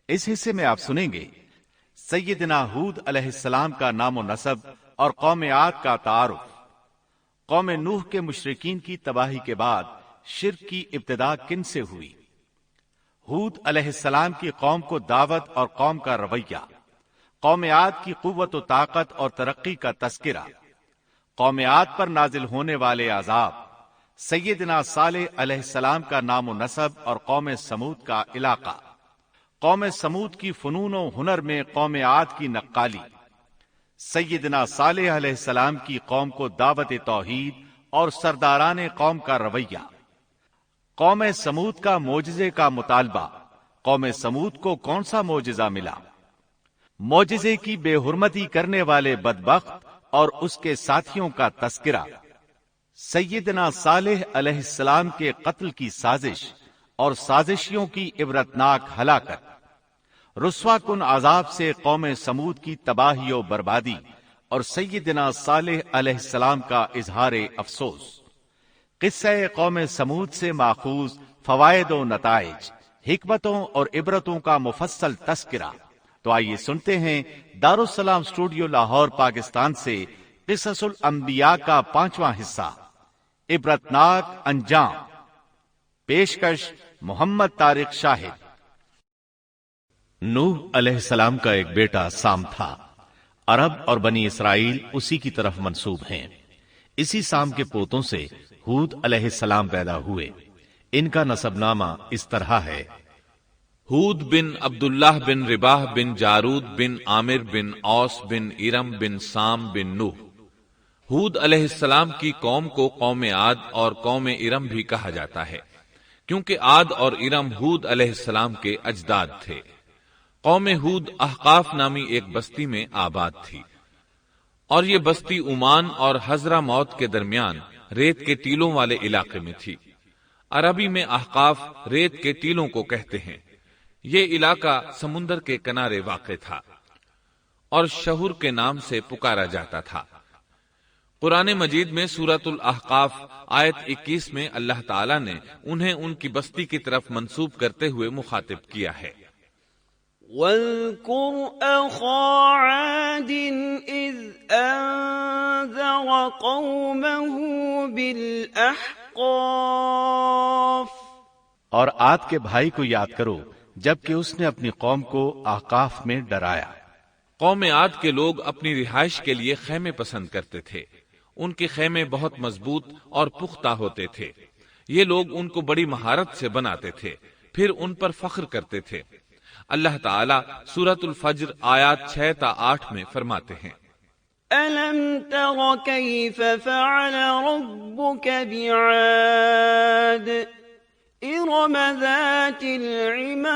اس حصے میں آپ سنیں گے سیدنا ہود علیہ السلام کا نام و نسب اور قوم عاد کا تعارف، قوم نوح کے مشرکین کی تباہی کے بعد شرک کی ابتدا کن سے ہوئی، ہود علیہ السلام کی قوم کو دعوت اور قوم کا رویہ، قوم عاد کی قوت و طاقت اور ترقی کا تذکرہ، قوم عاد پر نازل ہونے والے عذاب، سیدنا صالح علیہ السلام کا نام و نسب اور قوم سمود کا علاقہ، قوم سمود کی فنون و ہنر میں قوم عاد کی نقالی، سیدنا صالح علیہ السلام کی قوم کو دعوت توحید اور سرداران قوم کا رویہ، قوم سمود کا معجزے کا مطالبہ، قوم سمود کو کون سا معجزہ ملا، معجزے کی بے حرمتی کرنے والے بدبخت اور اس کے ساتھیوں کا تذکرہ، سیدنا صالح علیہ السلام کے قتل کی سازش اور سازشیوں کی عبرتناک ہلاکت، رسوا کن عذاب سے قوم سمود کی تباہی و بربادی اور سیدنا صالح علیہ السلام کا اظہار افسوس، قصہ قوم سمود سے ماخوذ فوائد و نتائج، حکمتوں اور عبرتوں کا مفصل تذکرہ۔ تو آئیے سنتے ہیں دارالسلام اسٹوڈیو لاہور پاکستان سے قصص الانبیاء کا 5واں حصہ، عبرتناک انجام۔ پیشکش محمد طارق شاہد۔ نوح علیہ السلام کا ایک بیٹا سام تھا۔ عرب اور بنی اسرائیل اسی کی طرف منسوب ہیں۔ اسی سام کے پوتوں سے ہود علیہ السلام پیدا ہوئے۔ ان کا نسب نامہ اس طرح ہے: ہود بن عبداللہ بن رباح بن جارود بن عامر بن اوس بن ارم بن سام بن نوح۔ ہود علیہ السلام کی قوم کو قوم عاد اور قوم ارم بھی کہا جاتا ہے، کیونکہ عاد اور ارم ہود علیہ السلام کے اجداد تھے۔ قوم ہود احقاف نامی ایک بستی میں آباد تھی، اور یہ بستی عمان اور حضرہ موت کے درمیان ریت کے ٹیلوں والے علاقے میں تھی۔ عربی میں احقاف ریت کے ٹیلوں کو کہتے ہیں۔ یہ علاقہ سمندر کے کنارے واقع تھا اور شہر کے نام سے پکارا جاتا تھا۔ قرآن مجید میں سورۃ الاحقاف آیت 21 میں اللہ تعالیٰ نے انہیں ان کی بستی کی طرف منسوب کرتے ہوئے مخاطب کیا ہے۔ وَاذْكُرْ أَخَا عَادٍ إِذْ أَنذَرَ قَوْمَهُ بِالْأَحْقَافِ۔ اور عاد کے بھائی کو یاد کرو جبکہ اس نے اپنی قوم کو احقاف میں ڈرایا۔ قوم عاد کے لوگ اپنی رہائش کے لیے خیمے پسند کرتے تھے۔ ان کے خیمے بہت مضبوط اور پختہ ہوتے تھے۔ یہ لوگ ان کو بڑی مہارت سے بناتے تھے، پھر ان پر فخر کرتے تھے۔ اللہ تعالیٰ سورۃ الفجر آیات 6 تا 8 میں فرماتے ہیں: أَلَمْ تَرَ كَيْفَ فَعَلَ رَبُّكَ بِعَادٍ إِرَمَ ذَاتِ الْعِمَادِ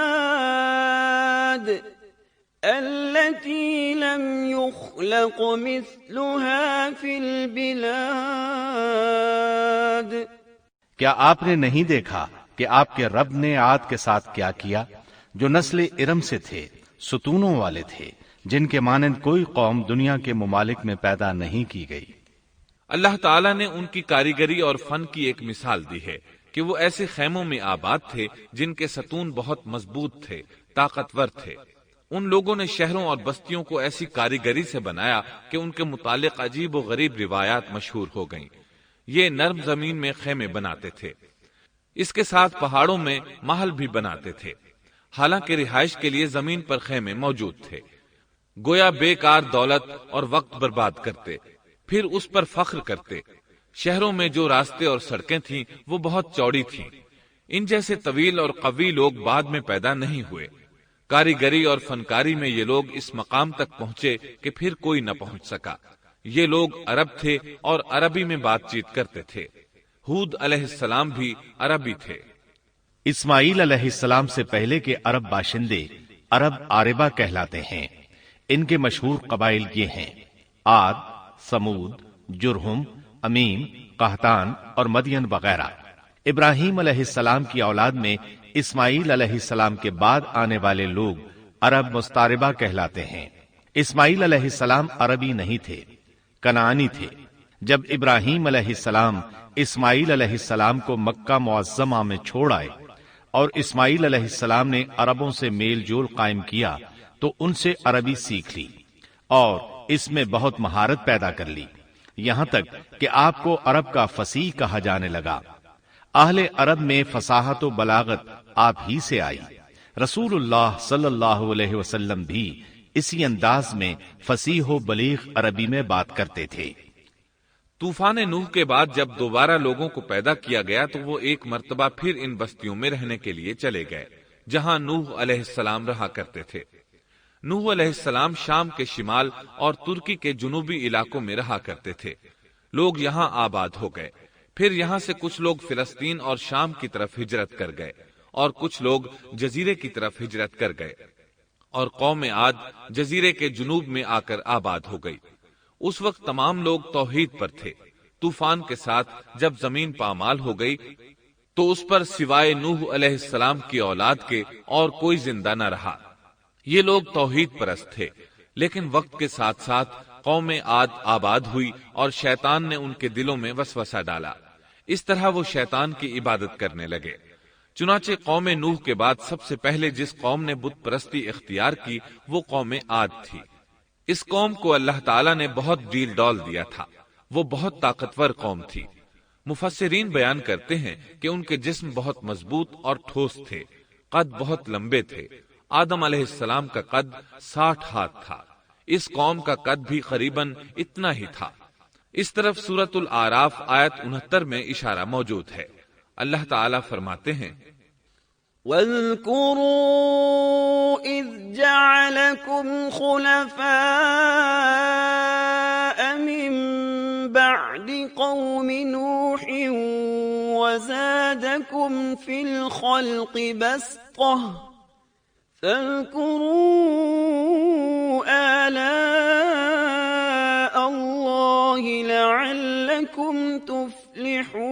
الَّتِي لَمْ يُخْلَقْ مِثْلُهَا فِي الْبِلَادِ۔ کیا آپ نے نہیں دیکھا کہ آپ کے رب نے عاد کے ساتھ کیا کیا، جو نسل ارم سے تھے، ستونوں والے تھے، جن کے مانند کوئی قوم دنیا کے ممالک میں پیدا نہیں کی گئی۔ اللہ تعالیٰ نے ان کی کاریگری اور فن کی ایک مثال دی ہے کہ وہ ایسے خیموں میں آباد تھے جن کے ستون بہت مضبوط تھے، طاقتور تھے۔ ان لوگوں نے شہروں اور بستیوں کو ایسی کاریگری سے بنایا کہ ان کے متعلق عجیب و غریب روایات مشہور ہو گئیں۔ یہ نرم زمین میں خیمے بناتے تھے، اس کے ساتھ پہاڑوں میں محل بھی بناتے تھے۔ حالانکہ رہائش کے لیے زمین پر خیمے موجود تھے، گویا بیکار دولت اور وقت برباد کرتے، پھر اس پر فخر کرتے۔ شہروں میں جو راستے اور سڑکیں تھیں وہ بہت چوڑی تھیں۔ ان جیسے طویل اور قوی لوگ بعد میں پیدا نہیں ہوئے۔ کاریگری اور فنکاری میں یہ لوگ اس مقام تک پہنچے کہ پھر کوئی نہ پہنچ سکا۔ یہ لوگ عرب تھے اور عربی میں بات چیت کرتے تھے۔ ہود علیہ السلام بھی عربی تھے۔ اسماعیل علیہ السلام سے پہلے کے عرب باشندے عرب عاربہ کہلاتے ہیں۔ ان کے مشہور قبائل یہ ہیں: عاد، سمود، جرہم، امیم، قحطان اور مدین وغیرہ۔ ابراہیم علیہ السلام کی اولاد میں اسماعیل علیہ السلام کے بعد آنے والے لوگ عرب مستعربہ کہلاتے ہیں۔ اسماعیل علیہ السلام عربی نہیں تھے، کنعانی تھے۔ جب ابراہیم علیہ السلام اسماعیل علیہ السلام کو مکہ معظمہ میں چھوڑ آئے، اور اسماعیل علیہ السلام نے عربوں سے میل جول قائم کیا تو ان سے عربی سیکھ لی اور اس میں بہت مہارت پیدا کر لی، یہاں تک کہ آپ کو عرب کا فصیح کہا جانے لگا۔ اہل عرب میں فصاحت و بلاغت آپ ہی سے آئی۔ رسول اللہ صلی اللہ علیہ وسلم بھی اسی انداز میں فصیح و بلیغ عربی میں بات کرتے تھے۔ طوفان نوح کے بعد جب دوبارہ لوگوں کو پیدا کیا گیا تو وہ ایک مرتبہ پھر ان بستیوں میں رہنے کے لیے چلے گئے جہاں نوح علیہ السلام رہا کرتے تھے۔ نوح علیہ السلام شام کے شمال اور ترکی کے جنوبی علاقوں میں رہا کرتے تھے۔ لوگ یہاں آباد ہو گئے، پھر یہاں سے کچھ لوگ فلسطین اور شام کی طرف ہجرت کر گئے اور کچھ لوگ جزیرے کی طرف ہجرت کر گئے، اور قوم عاد جزیرے کے جنوب میں آ کر آباد ہو گئی۔ اس وقت تمام لوگ توحید پر تھے۔ طوفان کے ساتھ جب زمین پامال ہو گئی تو اس پر سوائے نوح علیہ السلام کی اولاد کے اور کوئی زندہ نہ رہا۔ یہ لوگ توحید پرست تھے، لیکن وقت کے ساتھ ساتھ قوم عاد آباد ہوئی اور شیطان نے ان کے دلوں میں وسوسہ ڈالا، اس طرح وہ شیطان کی عبادت کرنے لگے۔ چنانچہ قوم نوح کے بعد سب سے پہلے جس قوم نے بت پرستی اختیار کی وہ قوم عاد تھی۔ اس قوم کو اللہ تعالیٰ نے بہت ڈیل ڈال دیا تھا، وہ بہت طاقتور قوم تھی۔ مفسرین بیان کرتے ہیں کہ ان کے جسم بہت مضبوط اور ٹھوس تھے، قد بہت لمبے تھے۔ آدم علیہ السلام کا قد 60 ہاتھ تھا، اس قوم کا قد بھی قریباً اتنا ہی تھا۔ اس طرف سورۃ الاعراف آیت 69 میں اشارہ موجود ہے۔ اللہ تعالیٰ فرماتے ہیں وَاذْكُرُوا إِذْ جَعَلَكُمْ خُلَفَاءَ مِن بَعْدِ قَوْمِ نُوحٍ وَزَادَكُمْ فِي الْخَلْقِ بَسْطَةً فَاذْكُرُوا آلَاءَ اللَّهِ لَعَلَّكُمْ تُفْلِحُونَ۔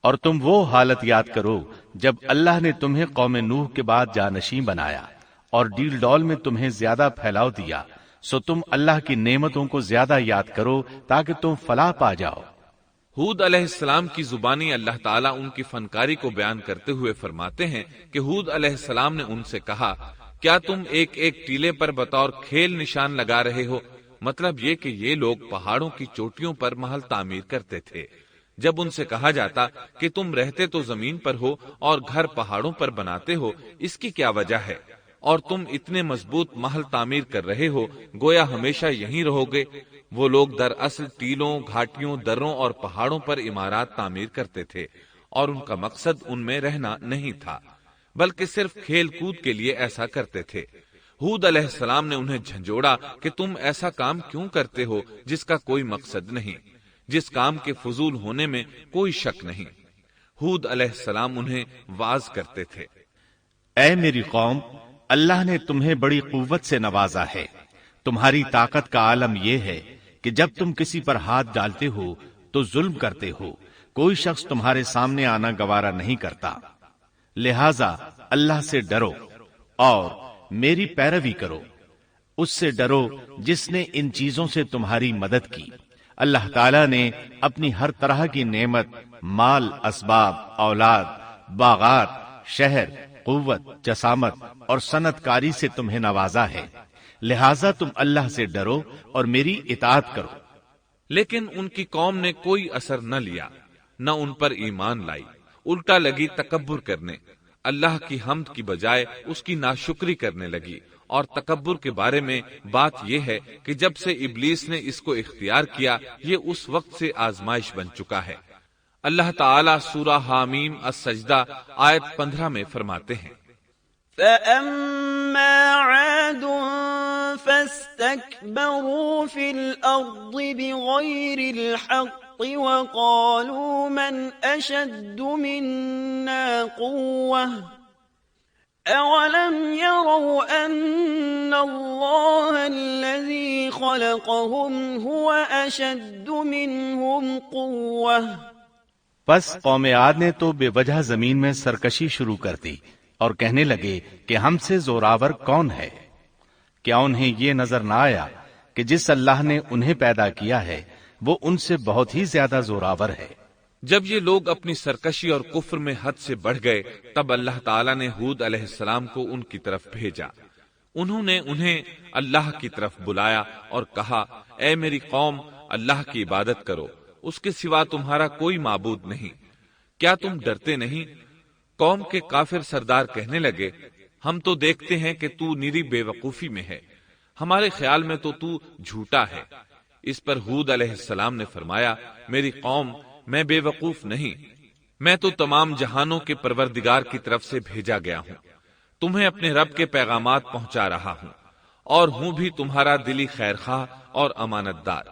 اور تم وہ حالت یاد کرو جب اللہ نے تمہیں قوم نوح کے بعد جانشین بنایا اور ڈیل ڈول میں تمہیں زیادہ پھیلاؤ دیا، سو تم اللہ کی نعمتوں کو زیادہ یاد کرو تاکہ تم فلاح پا جاؤ۔ ہود علیہ السلام کی زبانی اللہ تعالیٰ ان کی فنکاری کو بیان کرتے ہوئے فرماتے ہیں کہ ہود علیہ السلام نے ان سے کہا، کیا تم ایک ایک ٹیلے پر بطور کھیل نشان لگا رہے ہو؟ مطلب یہ کہ یہ لوگ پہاڑوں کی چوٹیوں پر محل تعمیر کرتے تھے۔ جب ان سے کہا جاتا کہ تم رہتے تو زمین پر ہو اور گھر پہاڑوں پر بناتے ہو، اس کی کیا وجہ ہے؟ اور تم اتنے مضبوط محل تعمیر کر رہے ہو، گویا ہمیشہ یہیں رہو گے۔ وہ لوگ دراصل ٹیلوں، گھاٹیوں، دروں اور پہاڑوں پر عمارات تعمیر کرتے تھے، اور ان کا مقصد ان میں رہنا نہیں تھا، بلکہ صرف کھیل کود کے لیے ایسا کرتے تھے۔ ہود علیہ السلام نے انہیں جھنجھوڑا کہ تم ایسا کام کیوں کرتے ہو جس کا کوئی مقصد نہیں، جس کام کے فضول ہونے میں کوئی شک نہیں۔ ہود علیہ السلام انہیں واعظ کرتے تھے، اے میری قوم، اللہ نے تمہیں بڑی قوت سے نوازا ہے۔ تمہاری طاقت کا عالم یہ ہے کہ جب تم کسی پر ہاتھ ڈالتے ہو تو ظلم کرتے ہو، کوئی شخص تمہارے سامنے آنا گوارا نہیں کرتا۔ لہذا اللہ سے ڈرو اور میری پیروی کرو، اس سے ڈرو جس نے ان چیزوں سے تمہاری مدد کی۔ اللہ تعالیٰ نے اپنی ہر طرح کی نعمت، مال، اسباب، اولاد، باغات، شہر، قوت، جسامت اور صنعت کاری سے تمہیں نوازا ہے، لہٰذا تم اللہ سے ڈرو اور میری اطاعت کرو۔ لیکن ان کی قوم نے کوئی اثر نہ لیا، نہ ان پر ایمان لائی، الٹا لگی تکبر کرنے، اللہ کی حمد کی بجائے اس کی ناشکری کرنے لگی۔ اور تکبر کے بارے میں بات یہ ہے کہ جب سے ابلیس نے اس کو اختیار کیا، یہ اس وقت سے آزمائش بن چکا ہے۔ اللہ تعالیٰ سورہ حامیم السجدہ آیت 15 میں فرماتے ہیں، فَأَمَّا عَادٌ فَاسْتَكْبَرُوا فِي الْأَرْضِ بِغَيْرِ الْحَقِّ وَقَالُوا مَنْ أَشَدُّ مِنَّا قُوَّةً أَوَلَمْ يَرَوْا أَنَّ اللَّهَ الَّذِي خَلَقَهُمْ هُوَ أَشَدُّ مِنْهُمْ قُوَّةً۔ پس قوم عاد نے تو بے وجہ زمین میں سرکشی شروع کر دی اور کہنے لگے کہ ہم سے زوراور کون ہے؟ کیا انہیں یہ نظر نہ آیا کہ جس اللہ نے انہیں پیدا کیا ہے وہ ان سے بہت ہی زیادہ زوراور ہے؟ جب یہ لوگ اپنی سرکشی اور کفر میں حد سے بڑھ گئے تب اللہ تعالیٰ نے ہود علیہ السلام کو ان کی طرف بھیجا۔ انہوں نے انہیں اللہ کی طرف بلایا اور کہا، اے میری قوم، اللہ کی عبادت کرو، اس کے سوا تمہارا کوئی معبود نہیں۔ کیا تم ڈرتے نہیں؟ قوم کے کافر سردار کہنے لگے، ہم تو دیکھتے ہیں کہ تو نری بے وقوفی میں ہے، ہمارے خیال میں تو جھوٹا ہے۔ اس پر ہود علیہ السلام نے فرمایا، میری قوم، میں بے وقوف نہیں، میں تو تمام جہانوں کے پروردگار کی طرف سے بھیجا گیا ہوں، تمہیں اپنے رب کے پیغامات پہنچا رہا ہوں، اور ہوں بھی تمہارا دلی خیر خواہ اور امانت دار۔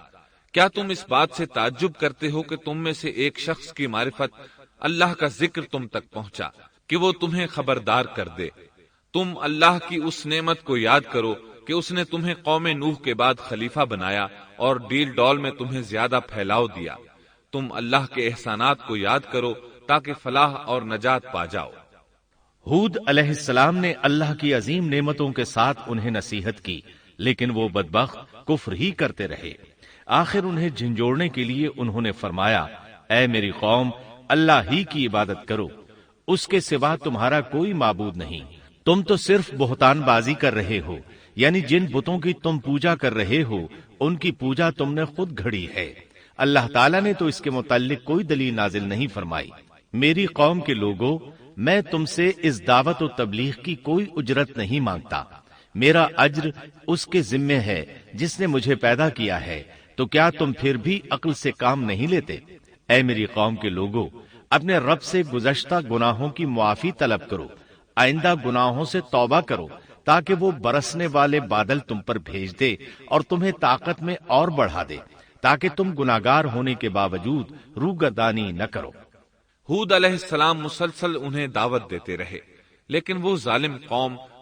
کیا تم اس بات سے تعجب کرتے ہو کہ تم میں سے ایک شخص کی معرفت اللہ کا ذکر تم تک پہنچا کہ وہ تمہیں خبردار کر دے؟ تم اللہ کی اس نعمت کو یاد کرو کہ اس نے تمہیں قوم نوح کے بعد خلیفہ بنایا اور ڈیل ڈول میں تمہیں زیادہ پھیلاؤ دیا۔ تم اللہ کے احسانات کو یاد کرو تاکہ فلاح اور نجات پا جاؤ۔ ہود علیہ السلام نے اللہ کی عظیم نعمتوں کے ساتھ انہیں نصیحت کی، لیکن وہ بدبخت کفر ہی کرتے رہے۔ آخر انہیں جھنجھوڑنے کے لیے انہوں نے فرمایا، اے میری قوم، اللہ ہی کی عبادت کرو، اس کے سوا تمہارا کوئی معبود نہیں۔ تم تو صرف بہتان بازی کر رہے ہو، یعنی جن بتوں کی تم پوجا کر رہے ہو ان کی پوجا تم نے خود گھڑی ہے۔ اللہ تعالیٰ نے تو اس کے متعلق کوئی دلیل نازل نہیں فرمائی۔ میری قوم کے لوگوں، میں تم سے اس دعوت و تبلیغ کی کوئی اجرت نہیں مانگتا، میرا اجر اس کے ذمے ہے جس نے مجھے پیدا کیا ہے، تو کیا تم پھر بھی عقل سے کام نہیں لیتے؟ اے میری قوم کے لوگوں، اپنے رب سے گزشتہ گناہوں کی معافی طلب کرو، آئندہ گناہوں سے توبہ کرو، تاکہ وہ برسنے والے بادل تم پر بھیج دے اور تمہیں طاقت میں اور بڑھا دے، تاکہ تم گناہگار ہونے کے باوجود روگردانی نہ کرو۔ ہود علیہ السلام مسلسل انہیں دعوت دیتے رہے، لیکن وہ ظالم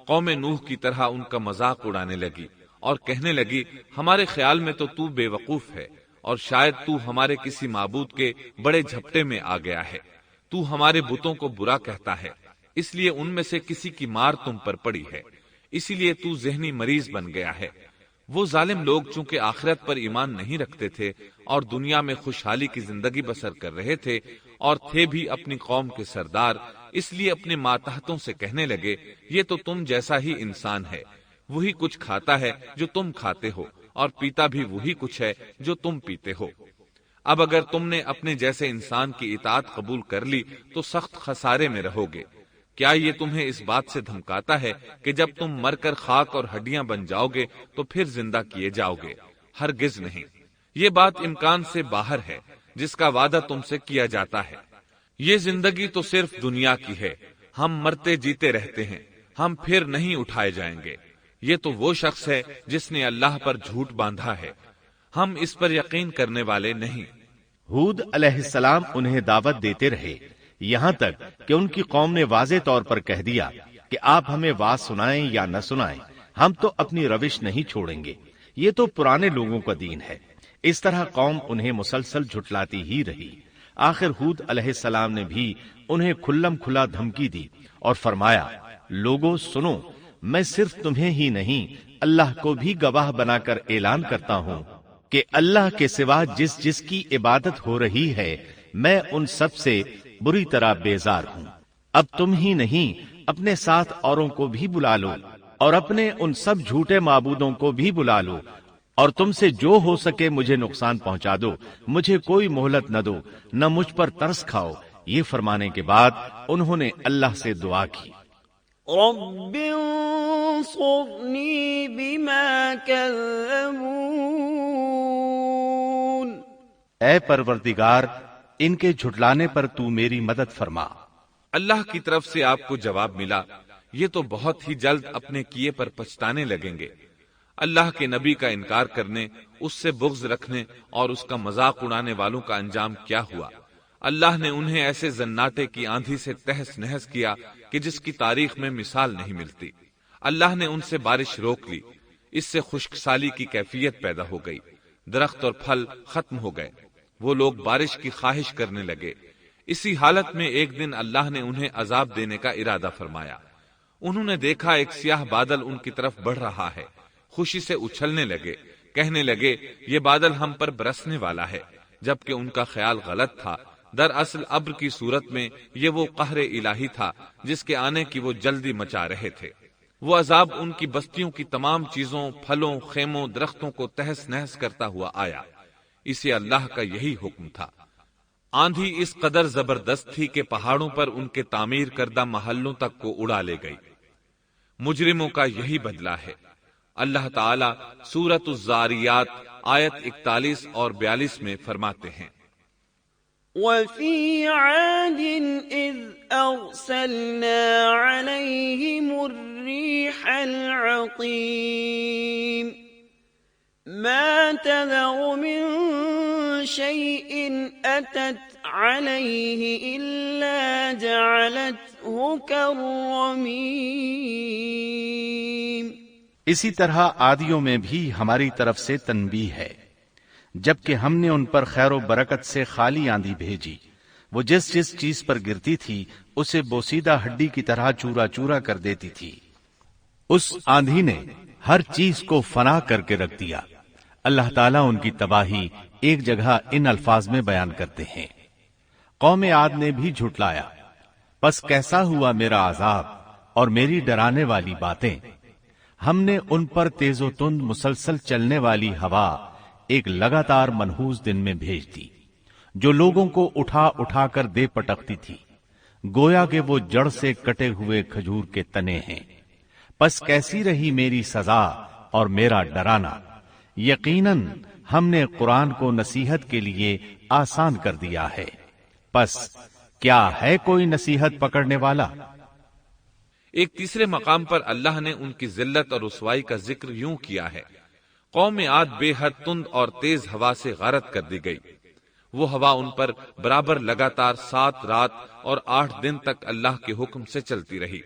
قوم نوح کی طرح ان کا مذاق اڑانے لگی اور کہنے لگی، ہمارے خیال میں تو بے وقوف ہے اور شاید تو ہمارے کسی معبود کے بڑے جھپٹے میں آ گیا ہے، تو ہمارے بتوں کو برا کہتا ہے، اس لیے ان میں سے کسی کی مار تم پر پڑی ہے، اسی لیے تو ذہنی مریض بن گیا ہے۔ وہ ظالم لوگ چونکہ آخرت پر ایمان نہیں رکھتے تھے اور دنیا میں خوشحالی کی زندگی بسر کر رہے تھے اور تھے بھی اپنی قوم کے سردار، اس لیے اپنے ماتحتوں سے کہنے لگے، یہ تو تم جیسا ہی انسان ہے، وہی کچھ کھاتا ہے جو تم کھاتے ہو اور پیتا بھی وہی کچھ ہے جو تم پیتے ہو۔ اب اگر تم نے اپنے جیسے انسان کی اطاعت قبول کر لی تو سخت خسارے میں رہو گے۔ کیا یہ تمہیں اس بات سے دھمکاتا ہے کہ جب تم مر کر خاک اور ہڈیاں بن جاؤ گے تو پھر زندہ کیے جاؤ گے؟ ہرگز نہیں، یہ بات امکان سے باہر ہے جس کا وعدہ تم سے کیا جاتا ہے۔ یہ زندگی تو صرف دنیا کی ہے، ہم مرتے جیتے رہتے ہیں، ہم پھر نہیں اٹھائے جائیں گے۔ یہ تو وہ شخص ہے جس نے اللہ پر جھوٹ باندھا ہے، ہم اس پر یقین کرنے والے نہیں۔ ہود علیہ السلام انہیں دعوت دیتے رہے، یہاں تک کہ ان کی قوم نے واضح طور پر کہہ دیا کہ آپ ہمیں واز سنائیں یا نہ سنائیں، ہم تو اپنی روش نہیں چھوڑیں گے، یہ تو پرانے لوگوں کا دین ہے۔ اس طرح قوم انہیں مسلسل جھٹلاتی ہی رہی۔ آخر ہود علیہ السلام نے بھی انہیں کھلم کھلا دھمکی دی اور فرمایا، لوگوں سنو، میں صرف تمہیں ہی نہیں اللہ کو بھی گواہ بنا کر اعلان کرتا ہوں کہ اللہ کے سوا جس کی عبادت ہو رہی ہے میں ان سب سے بری طرح بیزار ہوں۔ اب تم ہی نہیں اپنے ساتھ اوروں کو بھی بلا لو اور اپنے ان سب جھوٹے معبودوں کو بھی بلا لو، اور تم سے جو ہو سکے مجھے نقصان پہنچا دو، مجھے کوئی مہلت نہ دو، نہ مجھ پر ترس کھاؤ۔ یہ فرمانے کے بعد انہوں نے اللہ سے دعا کی، رب انصرنی بما کذبون، اے پروردگار ان کے جھٹلانے پر تو میری مدد فرما۔ اللہ کی طرف سے آپ کو جواب ملا، یہ تو بہت ہی جلد اپنے کیے پر پچھتانے لگیں گے۔ اللہ کے نبی کا انکار کرنے، اس سے بغض رکھنے اور اس کا مذاق اڑانے والوں کا انجام کیا ہوا؟ اللہ نے انہیں ایسے زناٹے کی آندھی سے تہس نہس کیا کہ جس کی تاریخ میں مثال نہیں ملتی۔ اللہ نے ان سے بارش روک لی، اس سے خشک سالی کی کیفیت پیدا ہو گئی، درخت اور پھل ختم ہو گئے، وہ لوگ بارش کی خواہش کرنے لگے۔ اسی حالت میں ایک دن اللہ نے انہیں عذاب دینے کا ارادہ فرمایا۔ انہوں نے دیکھا ایک سیاہ بادل ان کی طرف بڑھ رہا ہے، خوشی سے اچھلنے لگے، کہنے لگے یہ بادل ہم پر برسنے والا ہے، جبکہ ان کا خیال غلط تھا۔ دراصل ابر کی صورت میں یہ وہ قہر الہی تھا جس کے آنے کی وہ جلدی مچا رہے تھے۔ وہ عذاب ان کی بستیوں کی تمام چیزوں، پھلوں، خیموں، درختوں کو تہس نہس کرتا ہوا آیا۔ اسے اللہ کا یہی حکم تھا۔ آندھی اس قدر زبردست تھی کہ پہاڑوں پر ان کے تعمیر کردہ محلوں تک کو اڑا لے گئی۔ مجرموں کا یہی بدلہ ہے۔ اللہ تعالی سورۃ الزاریات آیت 41 اور 42 میں فرماتے ہیں، وفي عاد إذ أرسلنا عليهم الريح العقيم ما تذر من شيء أتت عليه إلا جعلته كالرميم۔ اسی طرح عادیوں میں بھی ہماری طرف سے تنبیہ ہے، جبکہ ہم نے ان پر خیر و برکت سے خالی آندھی بھیجی، وہ جس جس چیز پر گرتی تھی اسے بوسیدہ ہڈی کی طرح چورا چورا کر دیتی تھی۔ اس آندھی نے ہر چیز کو فنا کر کے رکھ دیا۔ اللہ تعالیٰ ان کی تباہی ایک جگہ ان الفاظ میں بیان کرتے ہیں، قوم عاد نے بھی جھٹلایا، پس کیسا ہوا میرا عذاب اور میری ڈرانے والی باتیں۔ ہم نے ان پر تیز و تند مسلسل چلنے والی ہوا ایک لگاتار منحوس دن میں بھیج دی، جو لوگوں کو اٹھا اٹھا کر دے پٹکتی تھی، گویا کہ وہ جڑ سے کٹے ہوئے کھجور کے تنے ہیں۔ پس کیسی رہی میری سزا اور میرا ڈرانا۔ یقیناً ہم نے قرآن کو نصیحت کے لیے آسان کر دیا ہے، پس کیا ہے کوئی نصیحت پکڑنے والا؟ ایک تیسرے مقام پر اللہ نے ان کی ذلت اور رسوائی کا ذکر یوں کیا ہے، قوم عاد بے حد تند اور تیز ہوا سے غارت کر دی گئی۔ وہ ہوا ان پر برابر لگاتار 7 رات اور 8 دن تک اللہ کے حکم سے چلتی رہی۔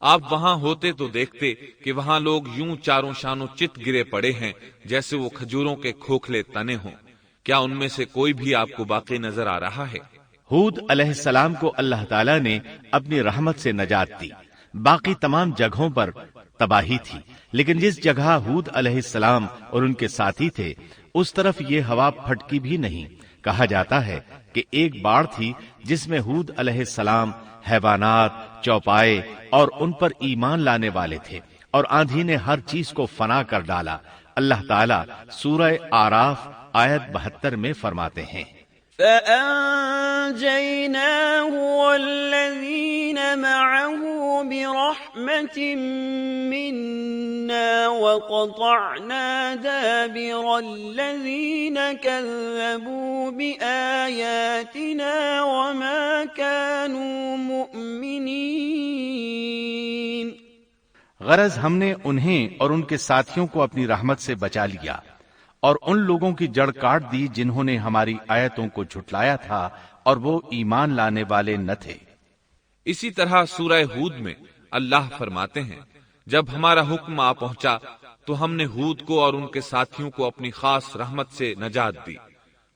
آپ وہاں ہوتے تو دیکھتے کہ وہاں لوگ یوں چاروں شانوں چت گرے پڑے ہیں جیسے وہ کھجوروں کے کھوکھلے تنے ہوں۔ کیا ان میں سے کوئی بھی آپ کو باقی نظر آ رہا ہے؟ ہود علیہ السلام کو اللہ تعالیٰ نے اپنی رحمت سے نجات دی۔ باقی تمام جگہوں پر تباہی تھی، لیکن جس جگہ ہود علیہ السلام اور ان کے ساتھی تھے اس طرف یہ ہوا پھٹکی بھی نہیں۔ کہا جاتا ہے کہ ایک باڑ تھی جس میں ہود علیہ السلام، حیوانات، چوپائے اور ان پر ایمان لانے والے تھے، اور آندھی نے ہر چیز کو فنا کر ڈالا۔ اللہ تعالیٰ سورہ آراف آیت 72 میں فرماتے ہیں، فأنجيناه والذين معه برحمة منا وقطعنا دابر الذين كذبوا بآياتنا وما كانوا مؤمنين۔ غرض ہم نے انہیں اور ان کے ساتھیوں کو اپنی رحمت سے بچا لیا اور ان لوگوں کی جڑ کاٹ دی جنہوں نے ہماری آیتوں کو جھٹلایا تھا اور وہ ایمان لانے والے نہ تھے۔ اسی طرح سورہ ہود میں اللہ فرماتے ہیں، جب ہمارا حکم آ پہنچا تو ہم نے ہود کو اور ان کے ساتھیوں کو اپنی خاص رحمت سے نجات دی۔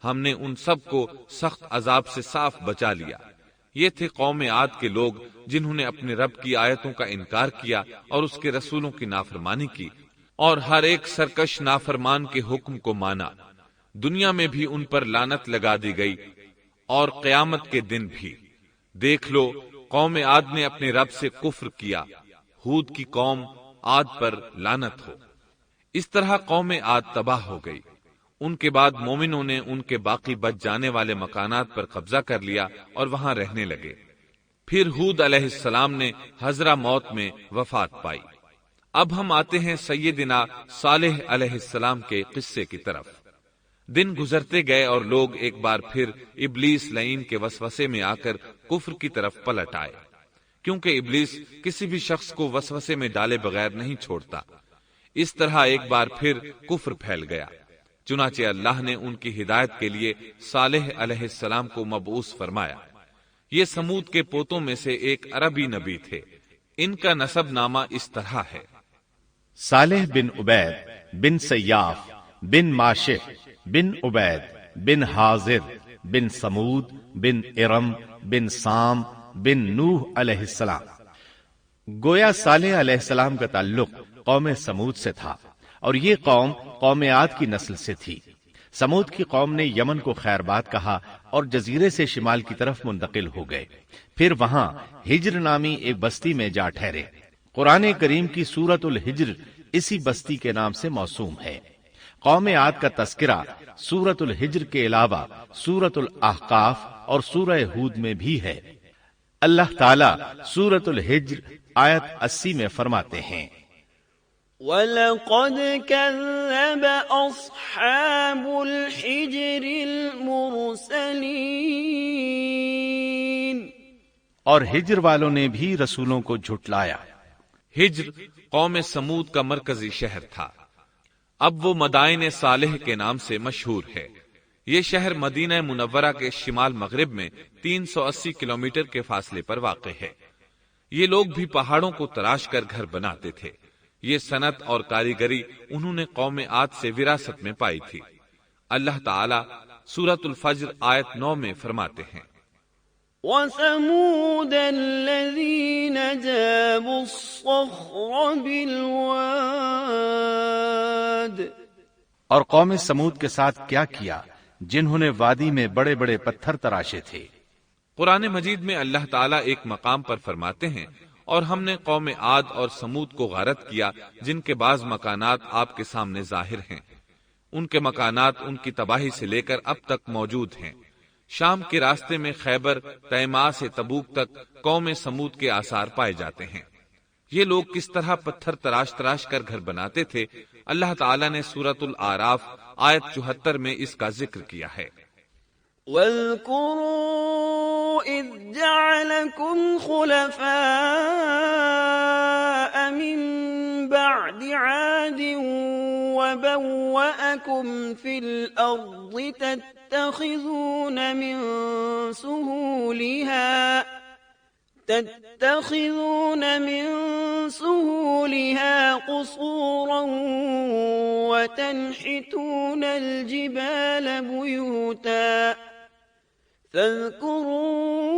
ہم نے ان سب کو سخت عذاب سے صاف بچا لیا۔ یہ تھے قوم عاد کے لوگ جنہوں نے اپنے رب کی آیتوں کا انکار کیا اور اس کے رسولوں کی نافرمانی کی، اور ہر ایک سرکش نافرمان کے حکم کو مانا۔ دنیا میں بھی ان پر لعنت لگا دی گئی اور قیامت کے دن بھی۔ دیکھ لو، قوم عاد نے اپنے رب سے کفر کیا، ہود کی قوم عاد پر لعنت ہو۔ اس طرح قوم عاد تباہ ہو گئی۔ ان کے بعد مومنوں نے ان کے باقی بچ جانے والے مکانات پر قبضہ کر لیا اور وہاں رہنے لگے۔ پھر ہود علیہ السلام نے حضرہ موت میں وفات پائی۔ اب ہم آتے ہیں سیدنا صالح علیہ السلام کے قصے کی طرف۔ دن گزرتے گئے اور لوگ ایک بار پھر ابلیس لعین کے وسوسے میں آ کر کفر کی طرف پلٹ آئے، کیونکہ ابلیس کسی بھی شخص کو وسوسے میں ڈالے بغیر نہیں چھوڑتا۔ اس طرح ایک بار پھر کفر پھیل گیا۔ چنانچہ اللہ نے ان کی ہدایت کے لیے صالح علیہ السلام کو مبعوث فرمایا۔ یہ سمود کے پوتوں میں سے ایک عربی نبی تھے۔ ان کا نسب نامہ اس طرح ہے: صالح بن عبید بن سیاف بن ماشق بن عبید بن حاضر بن سمود بن ارم بن سام بن نوح علیہ السلام۔ گویا صالح علیہ السلام کا تعلق قوم سمود سے تھا، اور یہ قوم عاد کی نسل سے تھی۔ سمود کی قوم نے یمن کو خیرباد کہا اور جزیرے سے شمال کی طرف منتقل ہو گئے، پھر وہاں ہجر نامی ایک بستی میں جا ٹھہرے۔ قرآن کریم کی سورۃ الحجر اسی بستی کے نام سے موسوم ہے۔ قوم عاد کا تذکرہ سورۃ الحجر کے علاوہ سورۃ الاحقاف اور سورہ ہود میں بھی ہے۔ اللہ تعالیٰ سورۃ الحجر آیت 80 میں فرماتے ہیں، وَلَقَدْ كَذَّبَ أَصْحَابُ الْحِجْرِ الْمُرْسَلِينَ، اور ہجر والوں نے بھی رسولوں کو جھٹلایا۔ ہجر قوم سمود کا مرکزی شہر تھا، اب وہ مدائن صالح کے نام سے مشہور ہے۔ یہ شہر مدینہ منورہ کے شمال مغرب میں 380 کلومیٹر کے فاصلے پر واقع ہے۔ یہ لوگ بھی پہاڑوں کو تراش کر گھر بناتے تھے۔ یہ صنعت اور کاریگری انہوں نے قوم عاد سے وراثت میں پائی تھی۔ اللہ تعالیٰ سورۃ الفجر آیت 9 میں فرماتے ہیں، وَثَمُودَ الَّذِينَ جَابُوا الصَّخْرَ بِالْوَادِ، اور قوم سمود کے ساتھ کیا کیا جنہوں نے وادی میں بڑے بڑے پتھر تراشے تھے۔ قرآن مجید میں اللہ تعالیٰ ایک مقام پر فرماتے ہیں، اور ہم نے قوم عاد اور سمود کو غارت کیا جن کے بعض مکانات آپ کے سامنے ظاہر ہیں۔ ان کے مکانات ان کی تباہی سے لے کر اب تک موجود ہیں۔ شام کے راستے میں خیبر، تیماء سے تبوک تک قوم سمود کے آثار پائے جاتے ہیں۔ یہ لوگ کس طرح پتھر تراش تراش کر گھر بناتے تھے، اللہ تعالیٰ نے سورۃ الاعراف آیت 74 میں اس کا ذکر کیا ہے۔ وَاذْكُرُوا إِذْ جَعَلَكُمْ خُلَفَاءَ مِنْ بَعْدِ عَادٍ وَبَوَّأَكُمْ فِي الْأَرْضِ تَتَّخِذُونَ مِنْ سُهُولِهَا قُصُورًا وَتَنْحِتُونَ الْجِبَالَ بُيُوتًا فاذكروا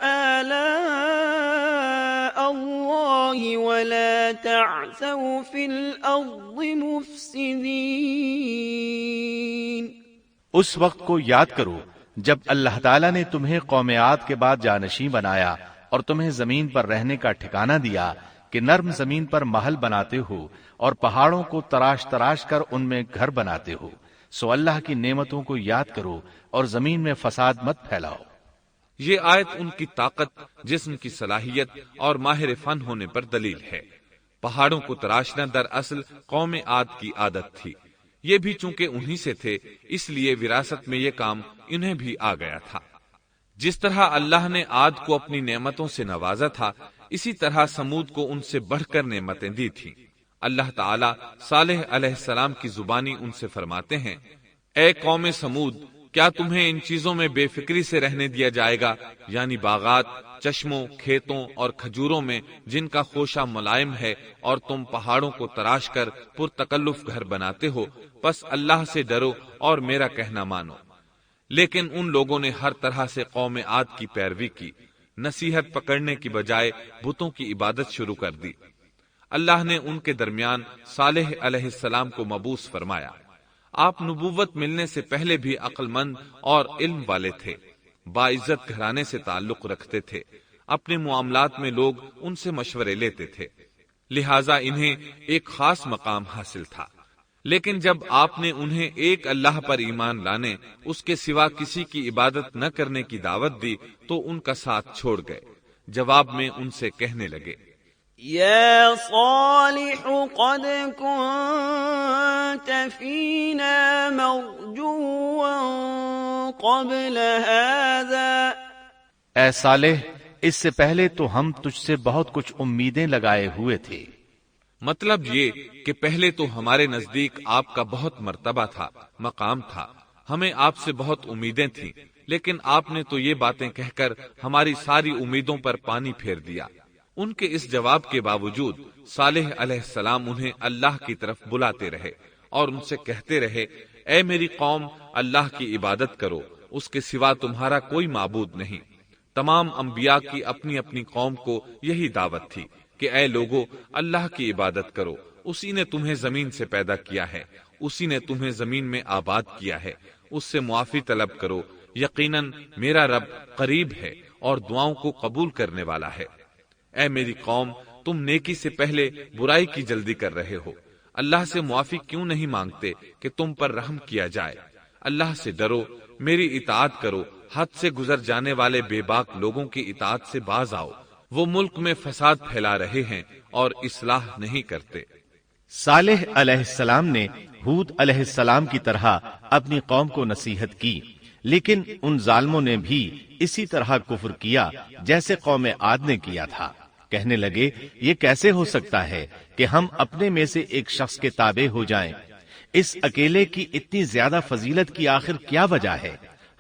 آلاء الله ولا تعثوا في الأرض مفسدين۔ اس وقت کو یاد کرو جب اللہ تعالیٰ نے تمہیں قوم عاد کے بعد جانشین بنایا اور تمہیں زمین پر رہنے کا ٹھکانہ دیا کہ نرم زمین پر محل بناتے ہو اور پہاڑوں کو تراش تراش کر ان میں گھر بناتے ہو، سو اللہ کی نعمتوں کو یاد کرو اور زمین میں فساد مت پھیلاؤ۔ یہ آیت ان کی طاقت، جسم کی صلاحیت اور ماہر فن ہونے پر دلیل ہے۔ پہاڑوں کو تراشنا دراصل قوم عاد کی عادت تھی۔ یہ بھی چونکہ انہی سے تھے، اس لیے وراثت میں یہ کام انہیں بھی آ گیا تھا۔ جس طرح اللہ نے عاد کو اپنی نعمتوں سے نوازا تھا، اسی طرح سمود کو ان سے بڑھ کر نعمتیں دی تھیں۔ اللہ تعالیٰ صالح علیہ السلام کی زبانی ان سے فرماتے ہیں، اے قوم سمود، کیا تمہیں ان چیزوں میں بے فکری سے رہنے دیا جائے گا، یعنی باغات، چشموں، کھیتوں اور کھجوروں میں جن کا خوشہ ملائم ہے، اور تم پہاڑوں کو تراش کر پرتکلف گھر بناتے ہو، پس اللہ سے ڈرو اور میرا کہنا مانو۔ لیکن ان لوگوں نے ہر طرح سے قوم عاد کی پیروی کی، نصیحت پکڑنے کی بجائے بتوں کی عبادت شروع کر دی۔ اللہ نے ان کے درمیان صالح علیہ السلام کو مبعوث فرمایا۔ آپ نبوت ملنے سے پہلے بھی عقل مند اور علم والے تھے، باعزت گھرانے سے تعلق رکھتے تھے، اپنے معاملات میں لوگ ان سے مشورے لیتے تھے، لہٰذا انہیں ایک خاص مقام حاصل تھا۔ لیکن جب آپ نے انہیں ایک اللہ پر ایمان لانے، اس کے سوا کسی کی عبادت نہ کرنے کی دعوت دی تو ان کا ساتھ چھوڑ گئے۔ جواب میں ان سے کہنے لگے، یا صالح قد كنت فينا مرجوا قبل هذا، اے صالح، اس سے پہلے تو ہم تجھ سے بہت کچھ امیدیں لگائے ہوئے تھے۔ مطلب یہ کہ پہلے تو ہمارے نزدیک آپ کا بہت مرتبہ تھا، مقام تھا، ہمیں آپ سے بہت امیدیں تھیں، لیکن آپ نے تو یہ باتیں کہہ کر ہماری ساری امیدوں پر پانی پھیر دیا۔ ان کے اس جواب کے باوجود صالح علیہ السلام انہیں اللہ کی طرف بلاتے رہے اور ان سے کہتے رہے، اے میری قوم، اللہ کی عبادت کرو، اس کے سوا تمہارا کوئی معبود نہیں۔ تمام انبیاء کی اپنی اپنی قوم کو یہی دعوت تھی کہ اے لوگو، اللہ کی عبادت کرو، اسی نے تمہیں زمین سے پیدا کیا ہے اسی نے تمہیں زمین میں آباد کیا ہے، اس سے معافی طلب کرو، یقیناً میرا رب قریب ہے اور دعاؤں کو قبول کرنے والا ہے۔ اے میری قوم، تم نیکی سے پہلے برائی کی جلدی کر رہے ہو، اللہ سے معافی کیوں نہیں مانگتے کہ تم پر رحم کیا جائے؟ اللہ سے ڈرو، میری اطاعت کرو، حد سے گزر جانے والے بے باک لوگوں کی اطاعت سے باز آؤ، وہ ملک میں فساد پھیلا رہے ہیں اور اصلاح نہیں کرتے۔ صالح علیہ السلام نے ہود علیہ السلام کی طرح اپنی قوم کو نصیحت کی، لیکن ان ظالموں نے بھی اسی طرح کفر کیا جیسے قوم عاد نے کیا تھا۔ کہنے لگے، یہ کیسے ہو سکتا ہے کہ ہم اپنے میں سے ایک شخص کے تابع ہو جائیں؟ اس اکیلے کی اتنی زیادہ فضیلت کی آخر کیا وجہ ہے؟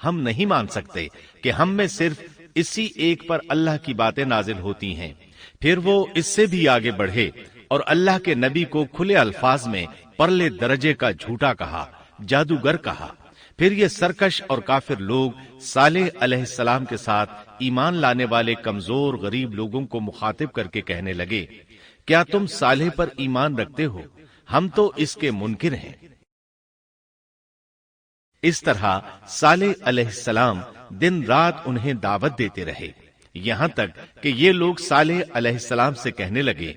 ہم نہیں مان سکتے کہ ہم میں صرف اسی ایک پر اللہ کی باتیں نازل ہوتی ہیں۔ پھر وہ اس سے بھی آگے بڑھے اور اللہ کے نبی کو کھلے الفاظ میں پرلے درجے کا جھوٹا کہا، جادوگر کہا۔ پھر یہ سرکش اور کافر لوگ صالح علیہ السلام کے ساتھ ایمان لانے والے کمزور غریب لوگوں کو مخاطب کر کے کہنے لگے، کیا تم صالح پر ایمان رکھتے ہو؟ ہم تو اس کے منکر ہیں۔ اس طرح صالح علیہ السلام دن رات انہیں دعوت دیتے رہے، یہاں تک کہ یہ لوگ صالح علیہ السلام سے کہنے لگے،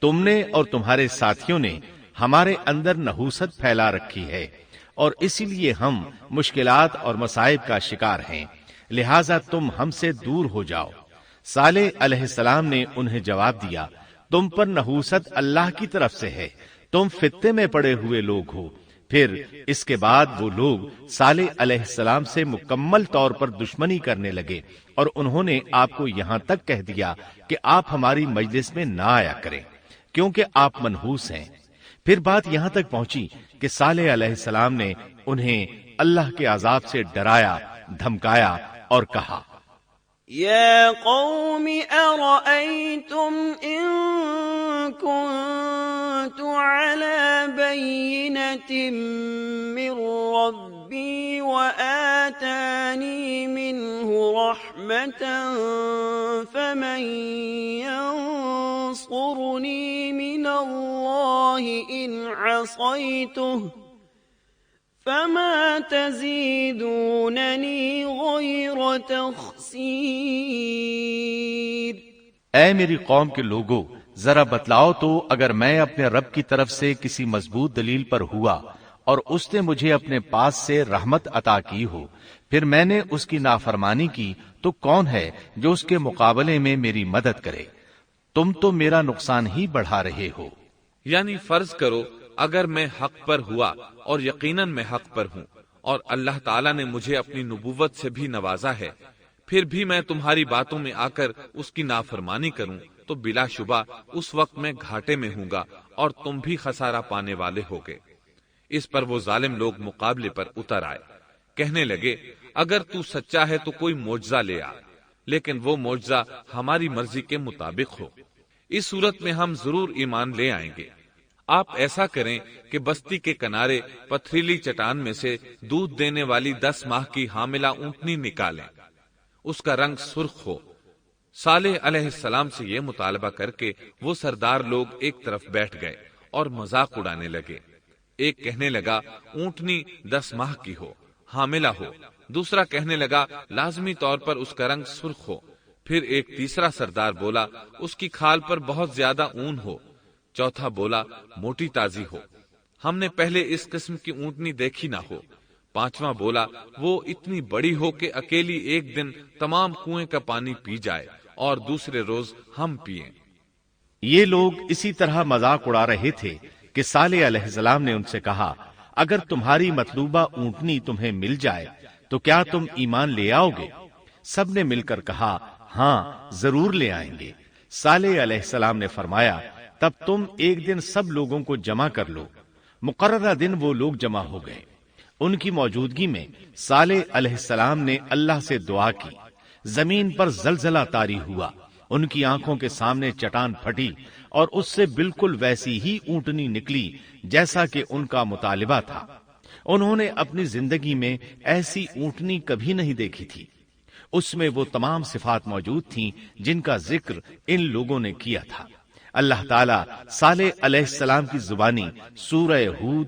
تم نے اور تمہارے ساتھیوں نے ہمارے اندر نحوست پھیلا رکھی ہے اور اسی لیے ہم مشکلات اور مصائب کا شکار ہیں، لہٰذا تم ہم سے دور ہو جاؤ۔ صالح علیہ السلام نے انہیں جواب دیا، تم پر نحوست اللہ کی طرف سے ہے، تم فتنے میں پڑے ہوئے لوگ ہو۔ پھر اس کے بعد وہ لوگ صالح علیہ السلام سے مکمل طور پر دشمنی کرنے لگے اور انہوں نے آپ کو یہاں تک کہہ دیا کہ آپ ہماری مجلس میں نہ آیا کریں کیونکہ آپ منحوس ہیں۔ پھر بات یہاں تک پہنچی کہ صالح علیہ السلام نے انہیں اللہ کے عذاب سے ڈرایا، دھمکایا اور کہا، يا قوم أرأيتم إن كنت على بينة من ربي وآتاني منه رحمة فمن ينصرني من الله إن عصيته فما تزيدونني غير تخسير۔ اے میری قوم کے لوگو، ذرا بتلاؤ تو اگر میں اپنے رب کی طرف سے کسی مضبوط دلیل پر ہوا اور اس نے مجھے اپنے پاس سے رحمت عطا کی ہو، پھر میں نے اس کی نافرمانی کی، تو کون ہے جو اس کے مقابلے میں میری مدد کرے؟ تم تو میرا نقصان ہی بڑھا رہے ہو۔ یعنی فرض کرو اگر میں حق پر ہوا اور یقیناً میں حق پر ہوں اور اللہ تعالیٰ نے مجھے اپنی نبوت سے بھی نوازا ہے، پھر بھی میں تمہاری باتوں میں آ کر اس کی نافرمانی کروں تو بلا شبہ اس وقت میں گھاٹے میں ہوں گا اور تم بھی خسارہ پانے والے ہوگے۔ اس پر وہ ظالم لوگ مقابلے پر اتر آئے، کہنے لگے، اگر تو سچا ہے تو کوئی معجزہ لے آ، لیکن وہ معجزہ ہماری مرضی کے مطابق ہو، اس صورت میں ہم ضرور ایمان لے آئیں گے۔ آپ ایسا کریں کہ بستی کے کنارے پتھریلی چٹان میں سے دودھ دینے والی 10 ماہ کی حاملہ اونٹنی نکالیں، اس کا رنگ سرخ ہو۔ صالح علیہ السلام سے یہ مطالبہ کر کے وہ سردار لوگ ایک طرف بیٹھ گئے اور مذاق اڑانے لگے۔ ایک کہنے لگا اونٹنی 10 ماہ کی ہو، حاملہ ہو، دوسرا کہنے لگا لازمی طور پر اس کا رنگ سرخ ہو، پھر ایک تیسرا سردار بولا اس کی کھال پر بہت زیادہ اون ہو، چوتھا بولا موٹی تازی ہو، ہم نے پہلے اس قسم کی اونٹنی دیکھی نہ ہو، پانچواں بولا وہ اتنی بڑی ہو کہ اکیلی ایک دن تمام کنویں کا پانی پی جائے اور دوسرے روز ہم پئیں۔ یہ لوگ اسی طرح مذاق اڑا رہے تھے کہ صالح علیہ السلام نے ان سے کہا، اگر تمہاری مطلوبہ اونٹنی تمہیں مل جائے تو کیا تم ایمان لے آؤ گے؟ سب نے مل کر کہا، ہاں ضرور لے آئیں گے۔ صالح علیہ السلام نے فرمایا، تب تم ایک دن سب لوگوں کو جمع کر لو۔ مقررہ دن وہ لوگ جمع ہو گئے۔ ان کی موجودگی میں صالح علیہ السلام نے اللہ سے دعا کی، زمین پر زلزلہ طاری ہوا، ان کی آنکھوں کے سامنے چٹان پھٹی اور اس سے بالکل ویسی ہی اونٹنی نکلی جیسا کہ ان کا مطالبہ تھا۔ انہوں نے اپنی زندگی میں ایسی اونٹنی کبھی نہیں دیکھی تھی۔ اس میں وہ تمام صفات موجود تھیں جن کا ذکر ان لوگوں نے کیا تھا۔ اللہ تعالیٰ صالح علیہ السلام کی زبانی سورہ ہود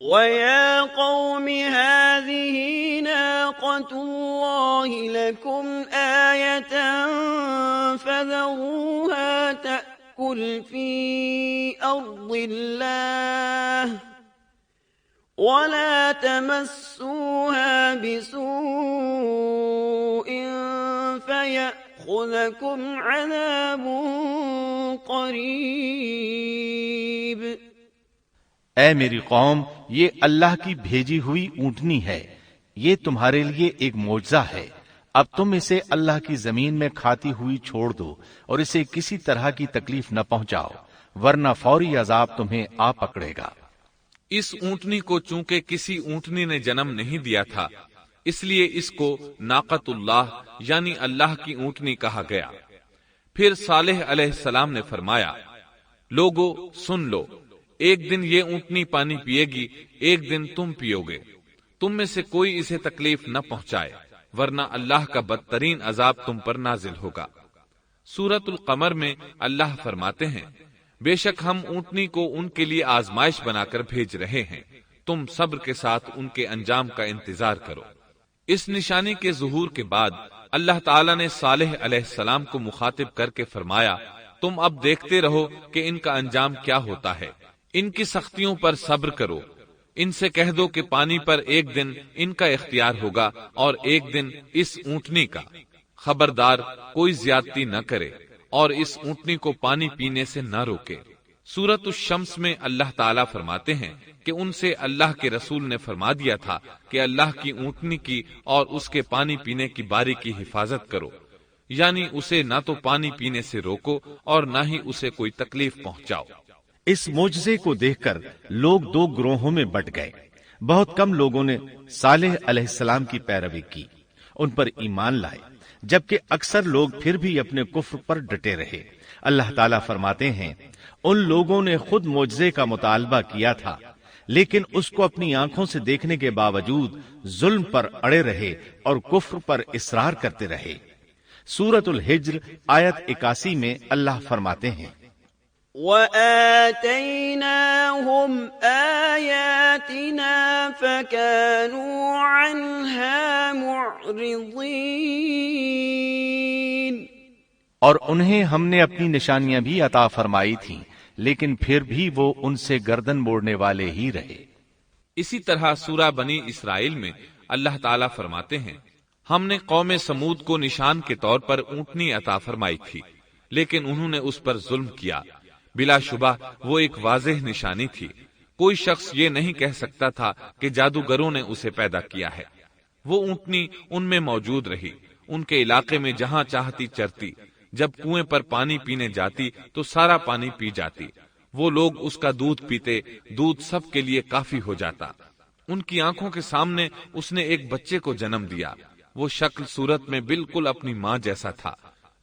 وَيَا قَوْمِ هَٰذِهِ نَاقَةُ اللَّهِ لَكُمْ آيَةً فَذَرُوهَا تَأْكُلْ فِي أَرْضِ اللَّهِ وَلَا تَمَسُّوهَا بِسُوءٍ فَيَأْخُذَكُمْ عَذَابٌ قَرِيبٌ۔ اے میری قوم، یہ اللہ کی بھیجی ہوئی اونٹنی ہے، یہ تمہارے لیے ایک معجزہ ہے۔ اب تم اسے اللہ کی زمین میں کھاتی ہوئی چھوڑ دو اور اسے کسی طرح کی تکلیف نہ پہنچاؤ، ورنہ فوری عذاب تمہیں آ پکڑے گا۔ اس اونٹنی کو چونکہ کسی اونٹنی نے جنم نہیں دیا تھا، اس لیے اس کو ناقۃ اللہ یعنی اللہ کی اونٹنی کہا گیا۔ پھر صالح علیہ السلام نے فرمایا، لوگو سن لو، ایک دن یہ اونٹنی پانی پیے گی، ایک دن تم پیو گے، تم میں سے کوئی اسے تکلیف نہ پہنچائے، ورنہ اللہ کا بدترین عذاب تم پر نازل ہوگا۔ سورۃ القمر میں اللہ فرماتے ہیں، بے شک ہم اونٹنی کو ان کے لیے آزمائش بنا کر بھیج رہے ہیں، تم صبر کے ساتھ ان کے انجام کا انتظار کرو۔ اس نشانی کے ظہور کے بعد اللہ تعالیٰ نے صالح علیہ السلام کو مخاطب کر کے فرمایا، تم اب دیکھتے رہو کہ ان کا انجام کیا ہوتا ہے، ان کی سختیوں پر صبر کرو، ان سے کہہ دو کہ پانی پر ایک دن ان کا اختیار ہوگا اور ایک دن اس اونٹنی کا، خبردار کوئی زیادتی نہ کرے اور اس اونٹنی کو پانی پینے سے نہ روکے۔ سورۃ الشمس میں اللہ تعالیٰ فرماتے ہیں کہ ان سے اللہ کے رسول نے فرما دیا تھا کہ اللہ کی اونٹنی کی اور اس کے پانی پینے کی باری کی حفاظت کرو، یعنی اسے نہ تو پانی پینے سے روکو اور نہ ہی اسے کوئی تکلیف پہنچاؤ۔ اس معجزے کو دیکھ کر لوگ دو گروہوں میں بٹ گئے۔ بہت کم لوگوں نے صالح علیہ السلام کی پیروی کی، ان پر ایمان لائے، جبکہ اکثر لوگ پھر بھی اپنے کفر پر ڈٹے رہے۔ اللہ تعالیٰ فرماتے ہیں، ان لوگوں نے خود معجزے کا مطالبہ کیا تھا، لیکن اس کو اپنی آنکھوں سے دیکھنے کے باوجود ظلم پر اڑے رہے اور کفر پر اصرار کرتے رہے۔ سورۃ الحجر آیت 81 میں اللہ فرماتے ہیں، وَآتَيْنَاهُمْ آيَاتِنَا فَكَانُوا عَنْهَا مُعْرِضِينَ۔ اور انہیں ہم نے اپنی نشانیاں بھی عطا فرمائی تھیں، لیکن پھر بھی وہ ان سے گردن موڑنے والے ہی رہے۔ اسی طرح سورہ بنی اسرائیل میں اللہ تعالیٰ فرماتے ہیں، ہم نے قوم سمود کو نشان کے طور پر اونٹنی عطا فرمائی تھی، لیکن انہوں نے اس پر ظلم کیا۔ بلا شبہ وہ ایک واضح نشانی تھی، کوئی شخص یہ نہیں کہہ سکتا تھا کہ جادوگروں نے اسے پیدا کیا ہے۔ وہ اونٹنی ان میں موجود رہی، ان کے علاقے میں جہاں چاہتی چرتی، جب کنویں پر پانی پینے جاتی تو سارا پانی پی جاتی، وہ لوگ اس کا دودھ پیتے، دودھ سب کے لیے کافی ہو جاتا۔ ان کی آنکھوں کے سامنے اس نے ایک بچے کو جنم دیا، وہ شکل صورت میں بالکل اپنی ماں جیسا تھا،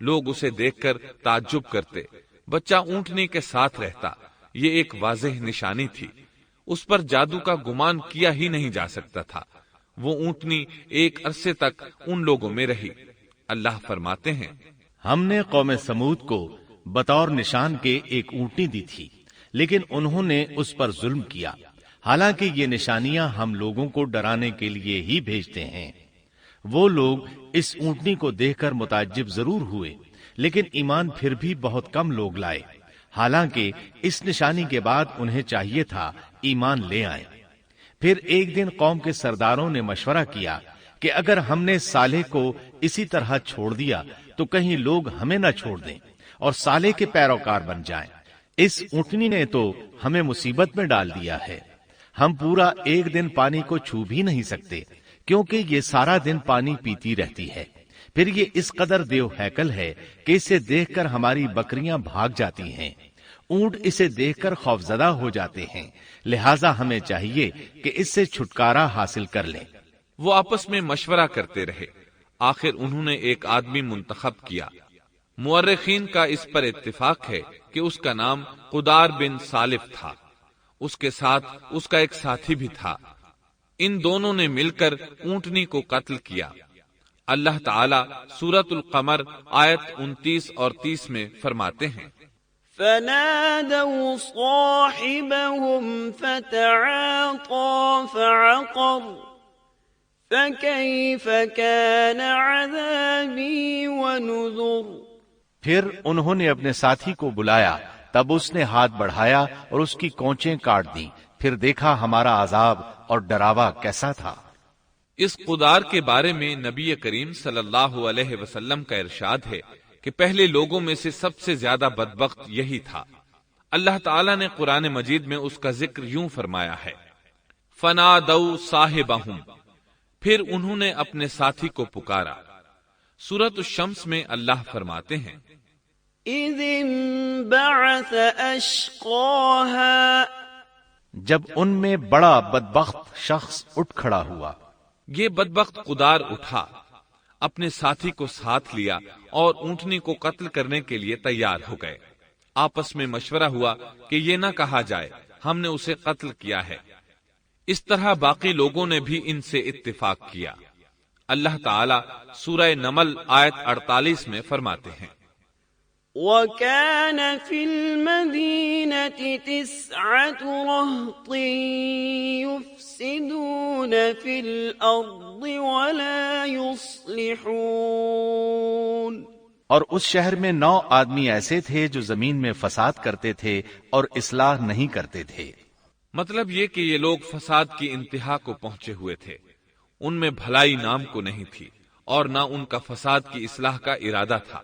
لوگ اسے دیکھ کر تعجب کرتے۔ بچہ اونٹنی کے ساتھ رہتا، یہ ایک واضح نشانی تھی، اس پر جادو کا گمان کیا ہی نہیں جا سکتا تھا۔ وہ اونٹنی ایک عرصے تک ان لوگوں میں رہی۔ اللہ فرماتے ہیں، ہم نے قوم سمود کو بطور نشان کے ایک اونٹنی دی تھی، لیکن انہوں نے اس پر ظلم کیا، حالانکہ یہ نشانیاں ہم لوگوں کو ڈرانے کے لیے ہی بھیجتے ہیں۔ وہ لوگ اس اونٹنی کو دیکھ کر متعجب ضرور ہوئے، لیکن ایمان پھر بھی بہت کم لوگ لائے، حالانکہ اس نشانی کے بعد انہیں چاہیے تھا ایمان لے آئیں۔ پھر ایک دن قوم کے سرداروں نے مشورہ کیا کہ اگر ہم نے صالح کو اسی طرح چھوڑ دیا تو کہیں لوگ ہمیں نہ چھوڑ دیں اور صالح کے پیروکار بن جائیں۔ اس اونٹنی نے تو ہمیں مصیبت میں ڈال دیا ہے، ہم پورا ایک دن پانی کو چھو بھی نہیں سکتے، کیونکہ یہ سارا دن پانی پیتی رہتی ہے۔ پھر یہ اس قدر دیو ہیکل ہے کہ اسے دیکھ کر ہماری بکریاں بھاگ جاتی ہیں، اونٹ اسے دیکھ کر خوفزدہ ہو جاتے ہیں، لہٰذا ہمیں چاہیے کہ اس سے چھٹکارا حاصل کر لیں۔ وہ آپس میں مشورہ کرتے رہے، آخر انہوں نے ایک آدمی منتخب کیا۔ مورخین کا اس پر اتفاق ہے کہ اس کا نام قدار بن سالف تھا، اس کے ساتھ اس کا ایک ساتھی بھی تھا۔ ان دونوں نے مل کر اونٹنی کو قتل کیا۔ اللہ تعالیٰ سورۃ القمر آیت 29 اور 30 میں فرماتے ہیں، فنادوا صاحبهم فتعاطى فعقر فكيف كان عذابي ونذر۔ پھر انہوں نے اپنے ساتھی کو بلایا، تب اس نے ہاتھ بڑھایا اور اس کی کونچیں کاٹ دیں، پھر دیکھا ہمارا عذاب اور ڈراوا کیسا تھا۔ اس قدار کے بارے میں نبی کریم صلی اللہ علیہ وسلم کا ارشاد ہے کہ پہلے لوگوں میں سے سب سے زیادہ بدبخت یہی تھا۔ اللہ تعالیٰ نے قرآن مجید میں اس کا ذکر یوں فرمایا ہے، فنادوا صاحبہم، پھر انہوں نے اپنے ساتھی کو پکارا۔ سورۃ الشمس میں اللہ فرماتے ہیں، اذ انبعث اشقاها، جب ان میں بڑا بدبخت شخص اٹھ کھڑا ہوا۔ یہ بدبخت قدار اٹھا، اپنے ساتھی کو ساتھ لیا اور اونٹنی کو قتل کرنے کے لیے تیار ہو گئے۔ آپس میں مشورہ ہوا کہ یہ نہ کہا جائے ہم نے اسے قتل کیا ہے۔ اس طرح باقی لوگوں نے بھی ان سے اتفاق کیا۔ اللہ تعالیٰ سورہ نمل آیت 48 میں فرماتے ہیں، وَكَانَ فِي الْمَدِينَةِ 9 رَهْطٍ يُفْسِدُونَ فِي الْأَرْضِ وَلَا يُصْلِحُونَ، اور اس شہر میں 9 آدمی ایسے تھے جو زمین میں فساد کرتے تھے اور اصلاح نہیں کرتے تھے۔ مطلب یہ کہ یہ لوگ فساد کی انتہا کو پہنچے ہوئے تھے، ان میں بھلائی نام کو نہیں تھی اور نہ ان کا فساد کی اصلاح کا ارادہ تھا۔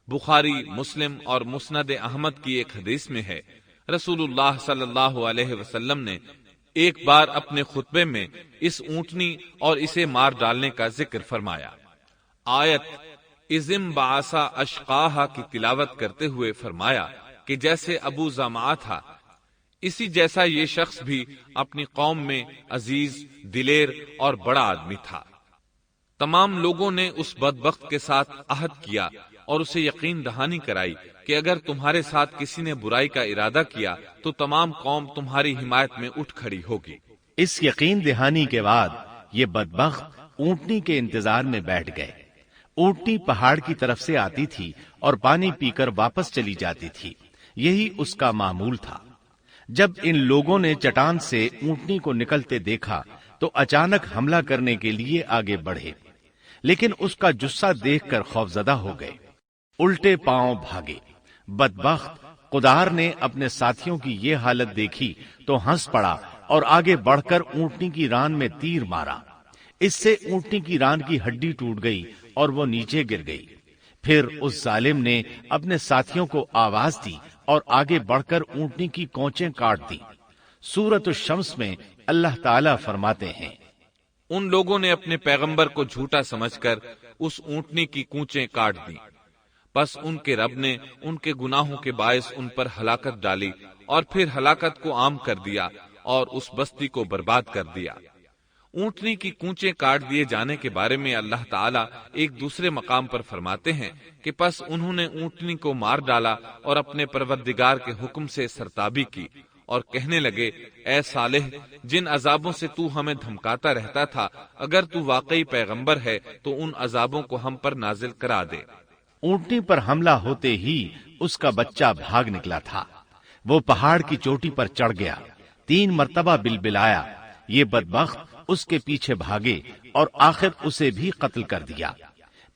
بخاری، مسلم اور مسند احمد کی ایک حدیث میں ہے، رسول اللہ صلی اللہ علیہ وسلم نے ایک بار اپنے خطبے میں اس اونٹنی اور اسے مار ڈالنے کا ذکر فرمایا۔ آیت اذم بعثا اشقاہا کی تلاوت کرتے ہوئے فرمایا کہ جیسے ابو زمعہ تھا، اسی جیسا یہ شخص بھی اپنی قوم میں عزیز، دلیر اور بڑا آدمی تھا۔ تمام لوگوں نے اس بدبخت کے ساتھ عہد کیا اور اسے یقین دہانی کرائی کہ اگر تمہارے ساتھ کسی نے برائی کا ارادہ کیا تو تمام قوم تمہاری حمایت میں اٹھ کھڑی ہوگی۔ اس یقین دہانی کے بعد یہ بدبخت اونٹنی کے انتظار میں بیٹھ گئے۔ اونٹنی پہاڑ کی طرف سے آتی تھی اور پانی پی کر واپس چلی جاتی تھی، یہی اس کا معمول تھا۔ جب ان لوگوں نے چٹان سے اونٹنی کو نکلتے دیکھا تو اچانک حملہ کرنے کے لیے آگے بڑھے، لیکن اس کا جثہ دیکھ کر خوفزدہ ہو گئے، الٹے پاؤں بھاگے۔ بدبخت قدار نے اپنے ساتھیوں کی یہ حالت دیکھی تو ہنس پڑا اور آگے بڑھ کر اونٹنی کی ران میں تیر مارا۔ اس سے اونٹنی کی ران کی ہڈی ٹوٹ گئی اور وہ نیچے گر گئی۔ پھر اس ظالم نے اپنے ساتھیوں کو آواز دی اور آگے بڑھ کر اونٹنی کی کونچیں کاٹ دی۔ سورۃ الشمس میں اللہ تعالیٰ فرماتے ہیں، ان لوگوں نے اپنے پیغمبر کو جھوٹا سمجھ کر اس اونٹنی کی کونچیں کاٹ دی، پس ان کے رب نے ان کے گناہوں کے باعث ان پر ہلاکت ڈالی اور پھر ہلاکت کو عام کر دیا اور اس بستی کو برباد کر دیا۔ اونٹنی کی کونچیں کاٹ دیے جانے کے بارے میں اللہ تعالیٰ ایک دوسرے مقام پر فرماتے ہیں کہ پس انہوں نے اونٹنی کو مار ڈالا اور اپنے پروردگار کے حکم سے سرتابی کی اور کہنے لگے، اے صالح، جن عذابوں سے تو ہمیں دھمکاتا رہتا تھا، اگر تو واقعی پیغمبر ہے تو ان عذابوں کو ہم پر نازل کرا دے۔ اونٹنی پر حملہ ہوتے ہی اس کا بچہ بھاگ نکلا تھا۔ وہ پہاڑ کی چوٹی پر چڑھ گیا، 3 مرتبہ بلبلایا۔ یہ بدبخت اس کے پیچھے بھاگے اور آخر اسے بھی قتل کر دیا۔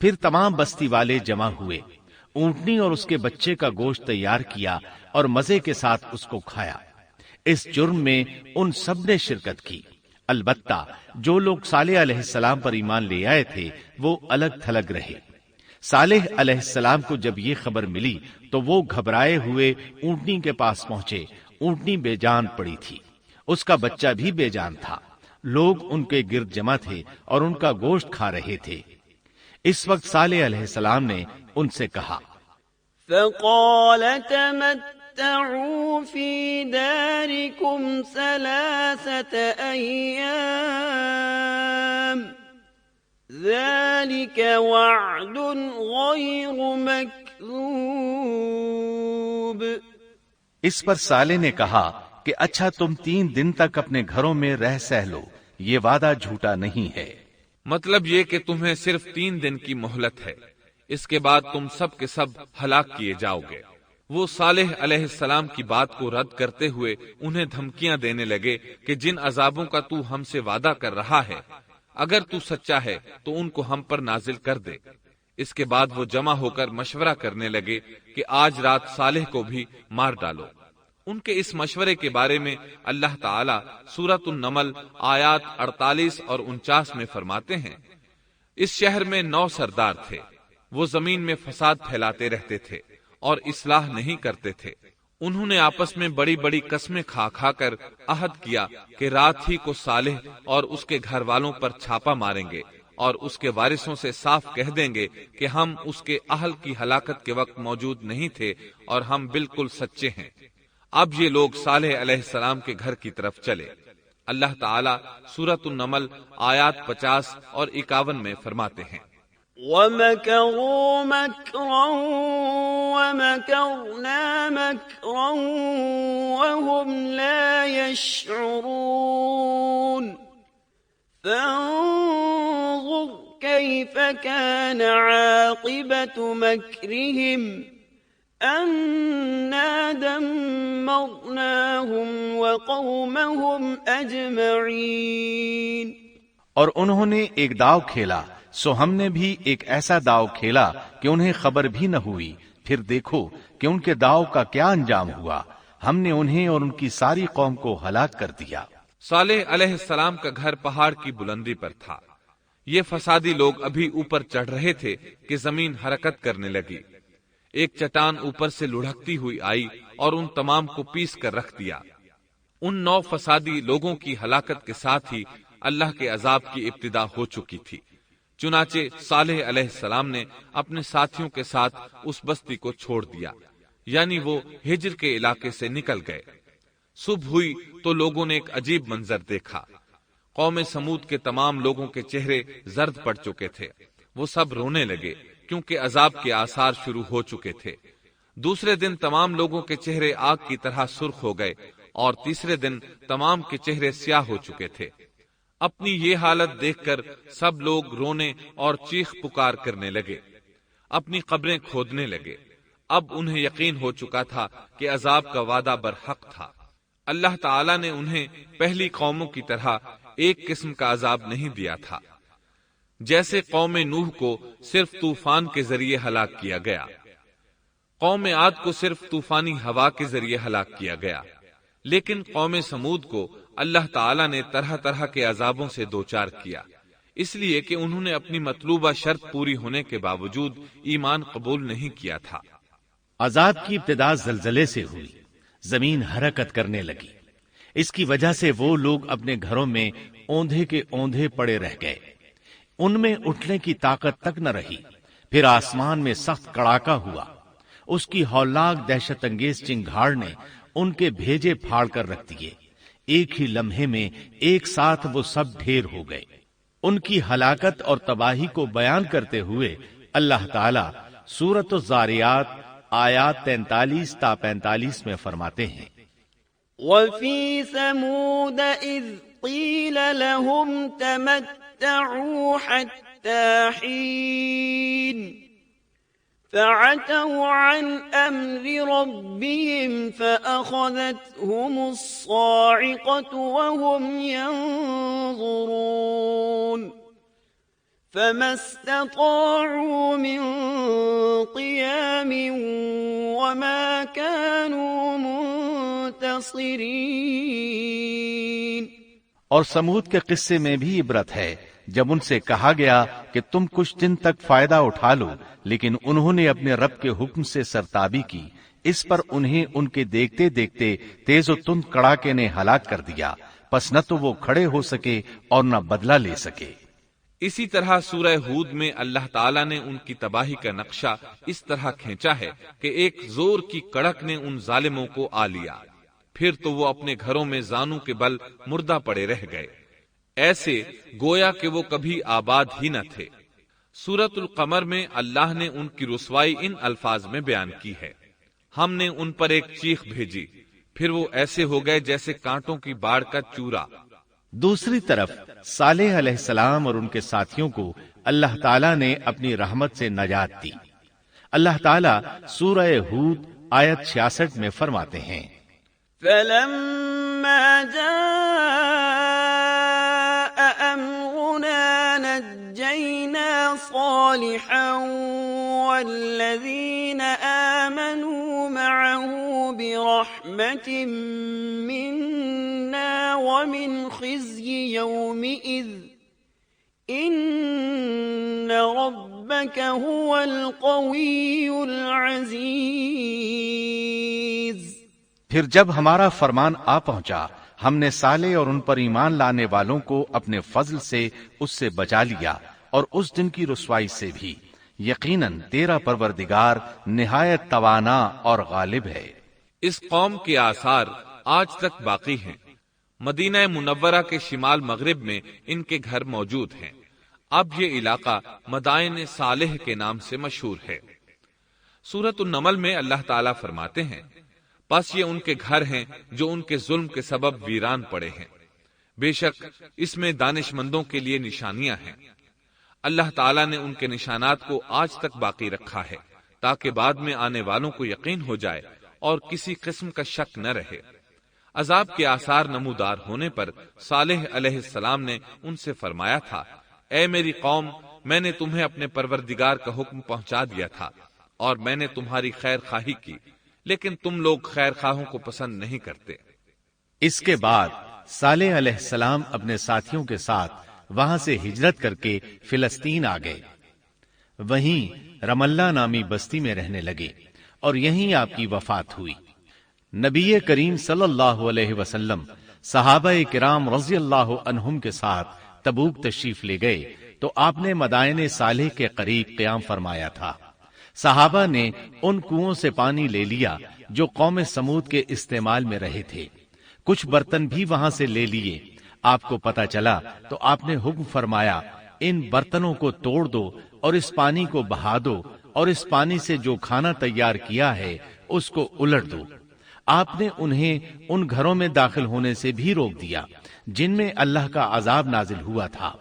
پھر تمام بستی والے جمع ہوئے، اونٹنی اور اس کے بچے کا گوشت تیار کیا اور مزے کے ساتھ اس کو کھایا۔ اس جرم میں ان سب نے شرکت کی، البتہ جو لوگ صالح علیہ السلام پر ایمان لے آئے تھے وہ الگ تھلگ رہے۔ صالح علیہ السلام کو جب یہ خبر ملی تو وہ گھبرائے ہوئے اونٹنی کے پاس پہنچے۔ اونٹنی بے جان پڑی تھی، اس کا بچہ بھی بے جان تھا۔ لوگ ان کے گرد جمع تھے اور ان کا گوشت کھا رہے تھے۔ اس وقت صالح علیہ السلام نے ان سے کہا، فقال تمتعوا في داركم 3 أيام ذلك وعد غير مكذوب۔ اس پر صالح نے کہا کہ اچھا تم 3 دن تک اپنے گھروں میں رہ سہ لو، یہ وعدہ جھوٹا نہیں ہے۔ مطلب یہ کہ تمہیں صرف 3 دن کی مہلت ہے، اس کے بعد تم سب کے سب ہلاک کیے جاؤ گے۔ وہ صالح علیہ السلام کی بات کو رد کرتے ہوئے انہیں دھمکیاں دینے لگے کہ جن عذابوں کا تو ہم سے وعدہ کر رہا ہے، اگر تو سچا ہے تو ان کو ہم پر نازل کر دے۔ اس کے بعد وہ جمع ہو کر مشورہ کرنے لگے کہ آج رات صالح کو بھی مار ڈالو۔ ان کے اس مشورے کے بارے میں اللہ تعالی سورۃ النمل آیات 48 اور 49 میں فرماتے ہیں، اس شہر میں 9 سردار تھے، وہ زمین میں فساد پھیلاتے رہتے تھے اور اصلاح نہیں کرتے تھے۔ انہوں نے آپس میں بڑی بڑی قسمیں کھا کھا کر عہد کیا کہ رات ہی کو صالح اور اس کے گھر والوں پر چھاپا ماریں گے اور اس کے وارثوں سے صاف کہہ دیں گے کہ ہم اس کے اہل کی ہلاکت کے وقت موجود نہیں تھے اور ہم بالکل سچے ہیں۔ اب یہ لوگ صالح علیہ السلام کے گھر کی طرف چلے۔ اللہ تعالیٰ سورۃ النمل آیات 50 اور 51 میں فرماتے ہیں، وَمَكَرُوا مَكْرًا وَمَكَرْنَا مَكْرًا وَهُمْ لَا يَشْعُرُونَ فَانظُرْ كَيْفَ كَانَ عَاقِبَةُ مَكْرِهِمْ أَنَّا دَمَّرْنَاهُمْ وَقَوْمَهُمْ أَجْمَعِينَ۔ اور انہوں نے ایک داؤ کھیلا، سو ہم نے بھی ایک ایسا داؤ کھیلا کہ انہیں خبر بھی نہ ہوئی۔ پھر دیکھو کہ ان کے داؤ کا کیا انجام ہوا، ہم نے انہیں اور ان کی ساری قوم کو ہلاک کر دیا۔ صالح علیہ السلام کا گھر پہاڑ کی بلندی پر تھا۔ یہ فسادی لوگ ابھی اوپر چڑھ رہے تھے کہ زمین حرکت کرنے لگی۔ ایک چٹان اوپر سے لڑھکتی ہوئی آئی اور ان تمام کو پیس کر رکھ دیا۔ ان 9 فسادی لوگوں کی ہلاکت کے ساتھ ہی اللہ کے عذاب کی ابتدا ہو چکی تھی۔ چنانچہ صالح علیہ السلام نے اپنے ساتھیوں کے ساتھ اس بستی کو چھوڑ دیا، یعنی وہ ہجر کے علاقے سے نکل گئے۔ صبح ہوئی تو لوگوں نے ایک عجیب منظر دیکھا۔ قوم سمود کے تمام لوگوں کے چہرے زرد پڑ چکے تھے۔ وہ سب رونے لگے کیونکہ عذاب کے آثار شروع ہو چکے تھے۔ دوسرے دن تمام لوگوں کے چہرے آگ کی طرح سرخ ہو گئے اور تیسرے دن تمام کے چہرے سیاہ ہو چکے تھے۔ اپنی یہ حالت دیکھ کر سب لوگ رونے اور چیخ پکار کرنے لگے، اپنی قبریں کھودنے لگے۔ اب انہیں یقین ہو چکا تھا کہ عذاب کا وعدہ برحق تھا۔ اللہ تعالیٰ نے انہیں پہلی قوموں کی طرح ایک قسم کا عذاب نہیں دیا تھا، جیسے قوم نوح کو صرف طوفان کے ذریعے ہلاک کیا گیا، قوم عاد کو صرف طوفانی ہوا کے ذریعے ہلاک کیا گیا، لیکن قوم سمود کو اللہ تعالیٰ نے طرح طرح کے عذابوں سے دوچار کیا، اس لیے کہ انہوں نے اپنی مطلوبہ شرط پوری ہونے کے باوجود ایمان قبول نہیں کیا تھا۔ عذاب کی ابتدا زلزلے سے ہوئی، زمین حرکت کرنے لگی۔ اس کی وجہ سے وہ لوگ اپنے گھروں میں اوندھے کے اوندھے پڑے رہ گئے، ان میں اٹھنے کی طاقت تک نہ رہی۔ پھر آسمان میں سخت کڑاکا ہوا، اس کی ہولناک دہشت انگیز چنگھاڑ نے ان کے بھیجے پھاڑ کر رکھ دیے۔ ایک ہی لمحے میں ایک ساتھ وہ سب ڈھیر ہو گئے۔ ان کی ہلاکت اور تباہی کو بیان کرتے ہوئے اللہ تعالی سورۃ الزاریات آیات 43 تا 45 میں فرماتے ہیں، وَفِي ثَمُودَ إِذْ قِيلَ لَهُمْ تَمَتَّعُوا حَتَّى حِينٍ فَعَتَوْا عَنْ أَمْرِ رَبِّهِمْ فَأَخَذَتْهُمُ الصَّاعِقَةُ وَهُمْ يَنظُرُونَ فَمَا اسْتَطَاعُوا مِنْ قِيَامٍ وَمَا كَانُوا مُنْتَصِرِينَ۔ اور سمود کے قصے میں بھی عبرت ہے، جب ان سے کہا گیا کہ تم کچھ دن تک فائدہ اٹھا لو، لیکن انہوں نے اپنے رب کے حکم سے سرتابی کی، اس پر انہیں ان کے دیکھتے دیکھتے تیز و تند کڑاکے نے ہلاک کر دیا، پس نہ تو وہ کھڑے ہو سکے اور نہ بدلہ لے سکے۔ اسی طرح سورہ ہود میں اللہ تعالیٰ نے ان کی تباہی کا نقشہ اس طرح کھینچا ہے کہ ایک زور کی کڑک نے ان ظالموں کو آ لیا، پھر تو وہ اپنے گھروں میں زانوں کے بل مردہ پڑے رہ گئے، ایسے گویا کہ وہ کبھی آباد ہی نہ تھے۔ سورۃ القمر میں اللہ نے ان کی رسوائی ان الفاظ میں بیان کی ہے، ہم نے ان پر ایک چیخ بھیجی، پھر وہ ایسے ہو گئے جیسے کانٹوں کی باڑ کا چورا۔ دوسری طرف صالح علیہ السلام اور ان کے ساتھیوں کو اللہ تعالیٰ نے اپنی رحمت سے نجات دی۔ اللہ تعالیٰ سورہ ہود آیت 66 میں فرماتے ہیں، فلما جاء أمرنا نجينا صالحا والذين آمنوا معه برحمة منا ومن خزي يومئذ إن ربك هو القوي العزيز۔ پھر جب ہمارا فرمان آ پہنچا، ہم نے صالح اور ان پر ایمان لانے والوں کو اپنے فضل سے اس سے بچا لیا اور اس دن کی رسوائی سے بھی۔ یقیناً تیرا پروردگار نہایت توانا اور غالب ہے۔ اس قوم کے آثار آج تک باقی ہیں۔ مدینہ منورہ کے شمال مغرب میں ان کے گھر موجود ہیں۔ اب یہ علاقہ مدائن صالح کے نام سے مشہور ہے۔ سورۃ النمل میں اللہ تعالیٰ فرماتے ہیں، پس یہ ان کے گھر ہیں جو ان کے ظلم کے سبب ویران پڑے ہیں۔ بے شک اس میں دانش مندوں کے لیے نشانیاں ہیں۔ اللہ تعالیٰ نے ان کے نشانات کو آج تک باقی رکھا ہے تاکہ بعد میں آنے والوں کو یقین ہو جائے اور کسی قسم کا شک نہ رہے۔ عذاب کے آثار نمودار ہونے پر صالح علیہ السلام نے ان سے فرمایا تھا، اے میری قوم، میں نے تمہیں اپنے پروردگار کا حکم پہنچا دیا تھا اور میں نے تمہاری خیر خواہی کی، لیکن تم لوگ خیر خواہوں کو پسند نہیں کرتے۔ اس کے بعد صالح علیہ السلام اپنے ساتھیوں کے ساتھ وہاں سے ہجرت کر کے فلسطین آ گئے۔ وہیں رملہ نامی بستی میں رہنے لگے اور یہیں آپ کی وفات ہوئی۔ نبی کریم صلی اللہ علیہ وسلم صحابہ کرام رضی اللہ عنہم کے ساتھ تبوک تشریف لے گئے تو آپ نے مدائن صالح کے قریب قیام فرمایا تھا۔ صحابہ نے ان کنووں سے پانی لے لیا جو قوم سمود کے استعمال میں رہے تھے۔ کچھ برتن بھی وہاں سے لے لیے۔ آپ کو پتہ چلا تو آپ نے حکم فرمایا، ان برتنوں کو توڑ دو اور اس پانی کو بہا دو اور اس پانی سے جو کھانا تیار کیا ہے اس کو الٹ دو۔ آپ نے انہیں ان گھروں میں داخل ہونے سے بھی روک دیا جن میں اللہ کا عذاب نازل ہوا تھا۔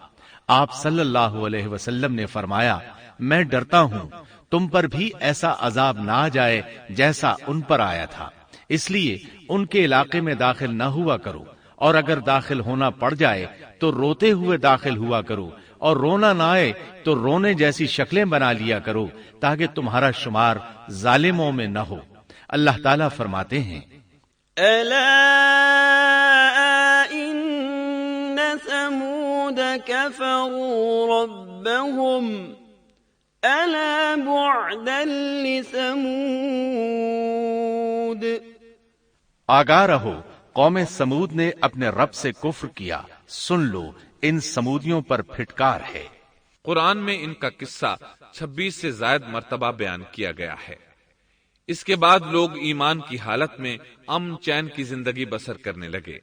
آپ صلی اللہ علیہ وسلم نے فرمایا، میں ڈرتا ہوں تم پر بھی ایسا عذاب نہ آ جائے جیسا ان پر آیا تھا، اس لیے ان کے علاقے میں داخل نہ ہوا کرو، اور اگر داخل ہونا پڑ جائے تو روتے ہوئے داخل ہوا کرو، اور رونا نہ آئے تو رونے جیسی شکلیں بنا لیا کرو تاکہ تمہارا شمار ظالموں میں نہ ہو۔ اللہ تعالیٰ فرماتے ہیں، ألا إن ثمود كفروا ربهم ألا بعدا لثمود۔ آگاہ رہو، قوم سمود نے اپنے رب سے کفر کیا، سن لو ان سمودیوں پر پھٹکار ہے۔ قرآن میں ان کا قصہ 26 سے زائد مرتبہ بیان کیا گیا ہے۔ اس کے بعد لوگ ایمان کی حالت میں امن چین کی زندگی بسر کرنے لگے،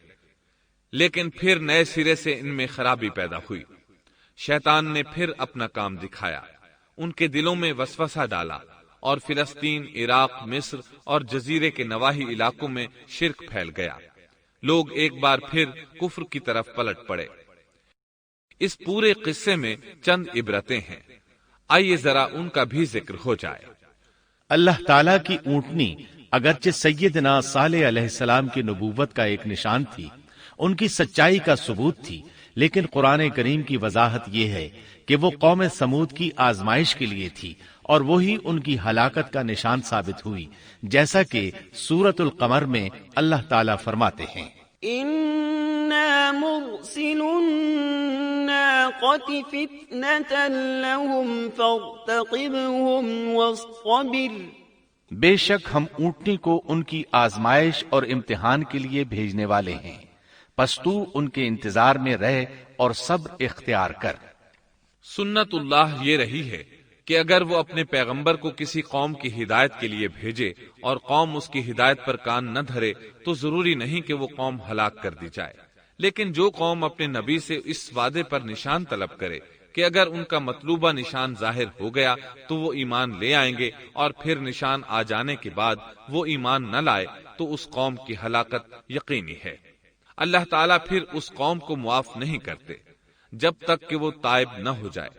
لیکن پھر نئے سرے سے ان میں خرابی پیدا ہوئی۔ شیطان نے پھر اپنا کام دکھایا، ان کے دلوں میں وسوسہ ڈالا اور فلسطین، عراق، مصر اور جزیرے کے نواحی علاقوں میں شرک پھیل گیا۔ لوگ ایک بار پھر کفر کی طرف پلٹ پڑے۔ اس پورے قصے میں چند عبرتیں ہیں، آئیے ذرا ان کا بھی ذکر ہو جائے۔ اللہ تعالیٰ کی اونٹنی اگرچہ سیدنا صالح علیہ السلام کی نبوت کا ایک نشان تھی، ان کی سچائی کا ثبوت تھی، لیکن قرآن کریم کی وضاحت یہ ہے کہ وہ قوم سمود کی آزمائش کے لیے تھی اور وہی ان کی ہلاکت کا نشان ثابت ہوئی، جیسا کہ سورۃ القمر میں اللہ تعالیٰ فرماتے ہیں، إنا مرسل الناقة فتنة لهم فارتقبهم واصطبر۔ بے شک ہم اونٹنی کو ان کی آزمائش اور امتحان کے لیے بھیجنے والے ہیں، پس تو ان کے انتظار میں رہ اور صبر اختیار کر۔ سنت اللہ یہ رہی ہے کہ اگر وہ اپنے پیغمبر کو کسی قوم کی ہدایت کے لیے بھیجے اور قوم اس کی ہدایت پر کان نہ دھرے تو ضروری نہیں کہ وہ قوم ہلاک کر دی جائے، لیکن جو قوم اپنے نبی سے اس وعدے پر نشان طلب کرے کہ اگر ان کا مطلوبہ نشان ظاہر ہو گیا تو وہ ایمان لے آئیں گے، اور پھر نشان آ جانے کے بعد وہ ایمان نہ لائے تو اس قوم کی ہلاکت یقینی ہے۔ اللہ تعالیٰ پھر اس قوم کو معاف نہیں کرتے جب تک کہ وہ تائب نہ ہو جائے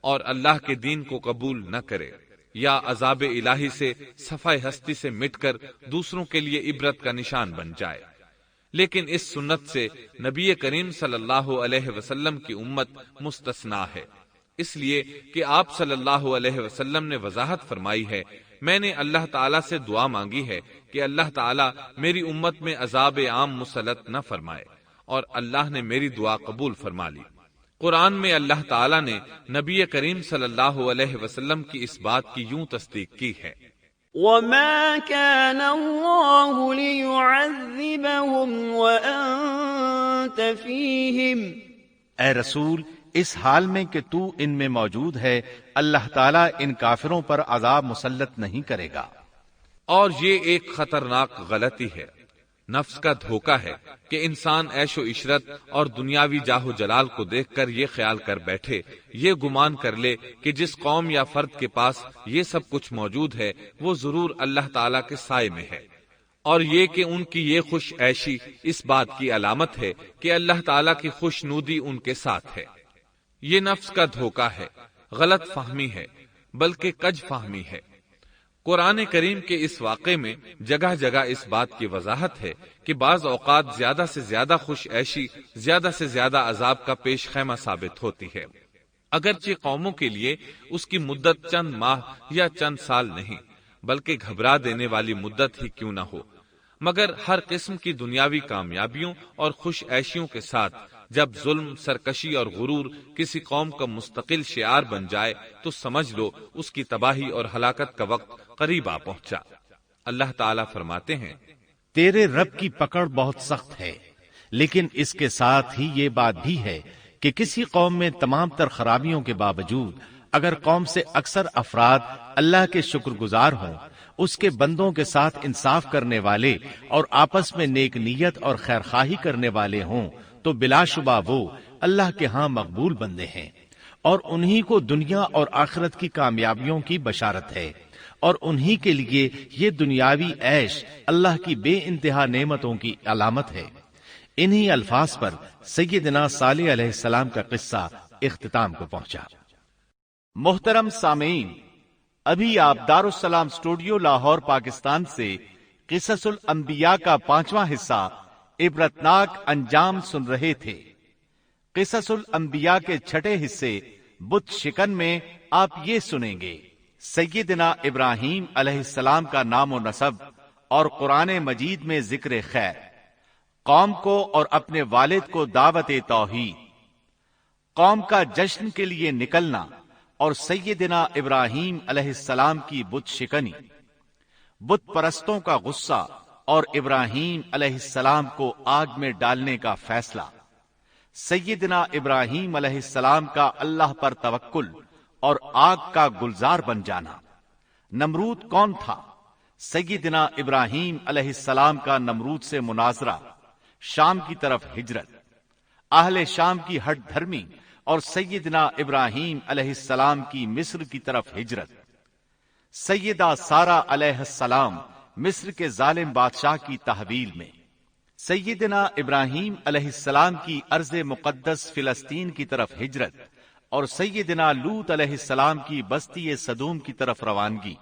اور اللہ کے دین کو قبول نہ کرے۔ یا عذاب الہی سے صفحہ ہستی سے مٹ کر دوسروں کے لیے عبرت کا نشان بن جائے۔ لیکن اس سنت سے نبی کریم صلی اللہ علیہ وسلم کی امت مستثنا ہے، اس لیے کہ آپ صلی اللہ علیہ وسلم نے وضاحت فرمائی ہے، میں نے اللہ تعالیٰ سے دعا مانگی ہے کہ اللہ تعالیٰ میری امت میں عذاب عام مسلط نہ فرمائے، اور اللہ نے میری دعا قبول فرما لی۔ قرآن میں اللہ تعالیٰ نے نبی کریم صلی اللہ علیہ وسلم کی اس بات کی یوں تصدیق کی ہے، وَمَا كَانَ اللَّهُ لِيُعَذِّبَهُمْ وَأَنْتَ فِيهِمْ۔ اے رسول، اس حال میں کہ تو ان میں موجود ہے، اللہ تعالیٰ ان کافروں پر عذاب مسلط نہیں کرے گا۔ اور یہ ایک خطرناک غلطی ہے، نفس کا دھوکہ ہے کہ انسان عیش و عشرت اور دنیاوی جاہ و جلال کو دیکھ کر یہ خیال کر بیٹھے، یہ گمان کر لے کہ جس قوم یا فرد کے پاس یہ سب کچھ موجود ہے وہ ضرور اللہ تعالیٰ کے سائے میں ہے، اور یہ کہ ان کی یہ خوش عیشی اس بات کی علامت ہے کہ اللہ تعالیٰ کی خوشنودی ان کے ساتھ ہے۔ یہ نفس کا دھوکہ ہے، غلط فہمی ہے، بلکہ کج فہمی ہے۔ قرآن کریم کے اس واقعے میں جگہ جگہ اس بات کی وضاحت ہے کہ بعض اوقات زیادہ سے زیادہ خوش عیشی زیادہ سے زیادہ عذاب کا پیش خیمہ ثابت ہوتی ہے، اگرچہ قوموں کے لیے اس کی مدت چند ماہ یا چند سال نہیں بلکہ گھبرا دینے والی مدت ہی کیوں نہ ہو، مگر ہر قسم کی دنیاوی کامیابیوں اور خوش عیشیوں کے ساتھ جب ظلم، سرکشی اور غرور کسی قوم کا مستقل شعار بن جائے تو سمجھ لو اس کی تباہی اور ہلاکت کا وقت قریب آ پہنچا۔ اللہ تعالیٰ فرماتے ہیں، تیرے رب کی پکڑ بہت سخت ہے، لیکن اس کے ساتھ ہی یہ بات بھی ہے کہ کسی قوم میں تمام تر خرابیوں کے باوجود اگر قوم سے اکثر افراد اللہ کے شکر گزار ہوں، اس کے بندوں کے ساتھ انصاف کرنے والے اور آپس میں نیک نیت اور خیر خواہی کرنے والے ہوں، تو بلا شبہ وہ اللہ کے ہاں مقبول بندے ہیں، اور انہی کو دنیا اور آخرت کی کامیابیوں کی بشارت ہے، اور انہی کے لیے یہ دنیاوی عیش اللہ کی بے انتہا نعمتوں کی علامت ہے۔ انہی الفاظ پر سیدنا صالح علیہ السلام کا قصہ اختتام کو پہنچا۔ محترم سامعین، ابھی آپ دارالسلام اسٹوڈیو لاہور پاکستان سے قصص الانبیاء کا 5واں حصہ عبرتناک انجام سن رہے تھے۔ قصص الانبیاء کے 6 حصے بت شکن میں آپ یہ سنیں گے، سیدنا ابراہیم علیہ السلام کا نام و نسب اور قرآن مجید میں ذکر خیر، قوم کو اور اپنے والد کو دعوت توحید، قوم کا جشن کے لیے نکلنا اور سیدنا ابراہیم علیہ السلام کی بت شکنی، بت پرستوں کا غصہ اور ابراہیم علیہ السلام کو آگ میں ڈالنے کا فیصلہ، سیدنا ابراہیم علیہ السلام کا اللہ پر توکل اور آگ کا گلزار بن جانا۔ نمرود کون تھا؟ سیدنا ابراہیم علیہ السلام کا نمرود سے مناظرہ، شام کی طرف ہجرت، اہل شام کی ہٹ دھرمی اور سیدنا ابراہیم علیہ السلام کی مصر کی طرف ہجرت، سیدہ سارہ علیہ السلام مصر کے ظالم بادشاہ کی تحویل میں، سیدنا ابراہیم علیہ السلام کی ارض مقدس فلسطین کی طرف ہجرت اور سیدنا لوط علیہ السلام کی بستی صدوم کی طرف روانگی،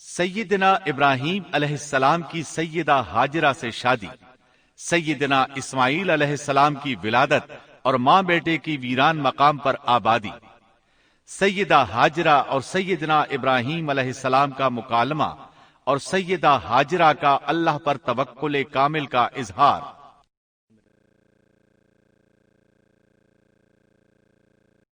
سیدنا ابراہیم علیہ السلام کی سیدہ ہاجرہ سے شادی، سیدنا اسماعیل علیہ السلام کی ولادت اور ماں بیٹے کی ویران مقام پر آبادی، سیدہ ہاجرہ اور سیدنا ابراہیم علیہ السلام کا مکالمہ اور سیدہ ہاجرہ کا اللہ پر توکل کامل کا اظہار،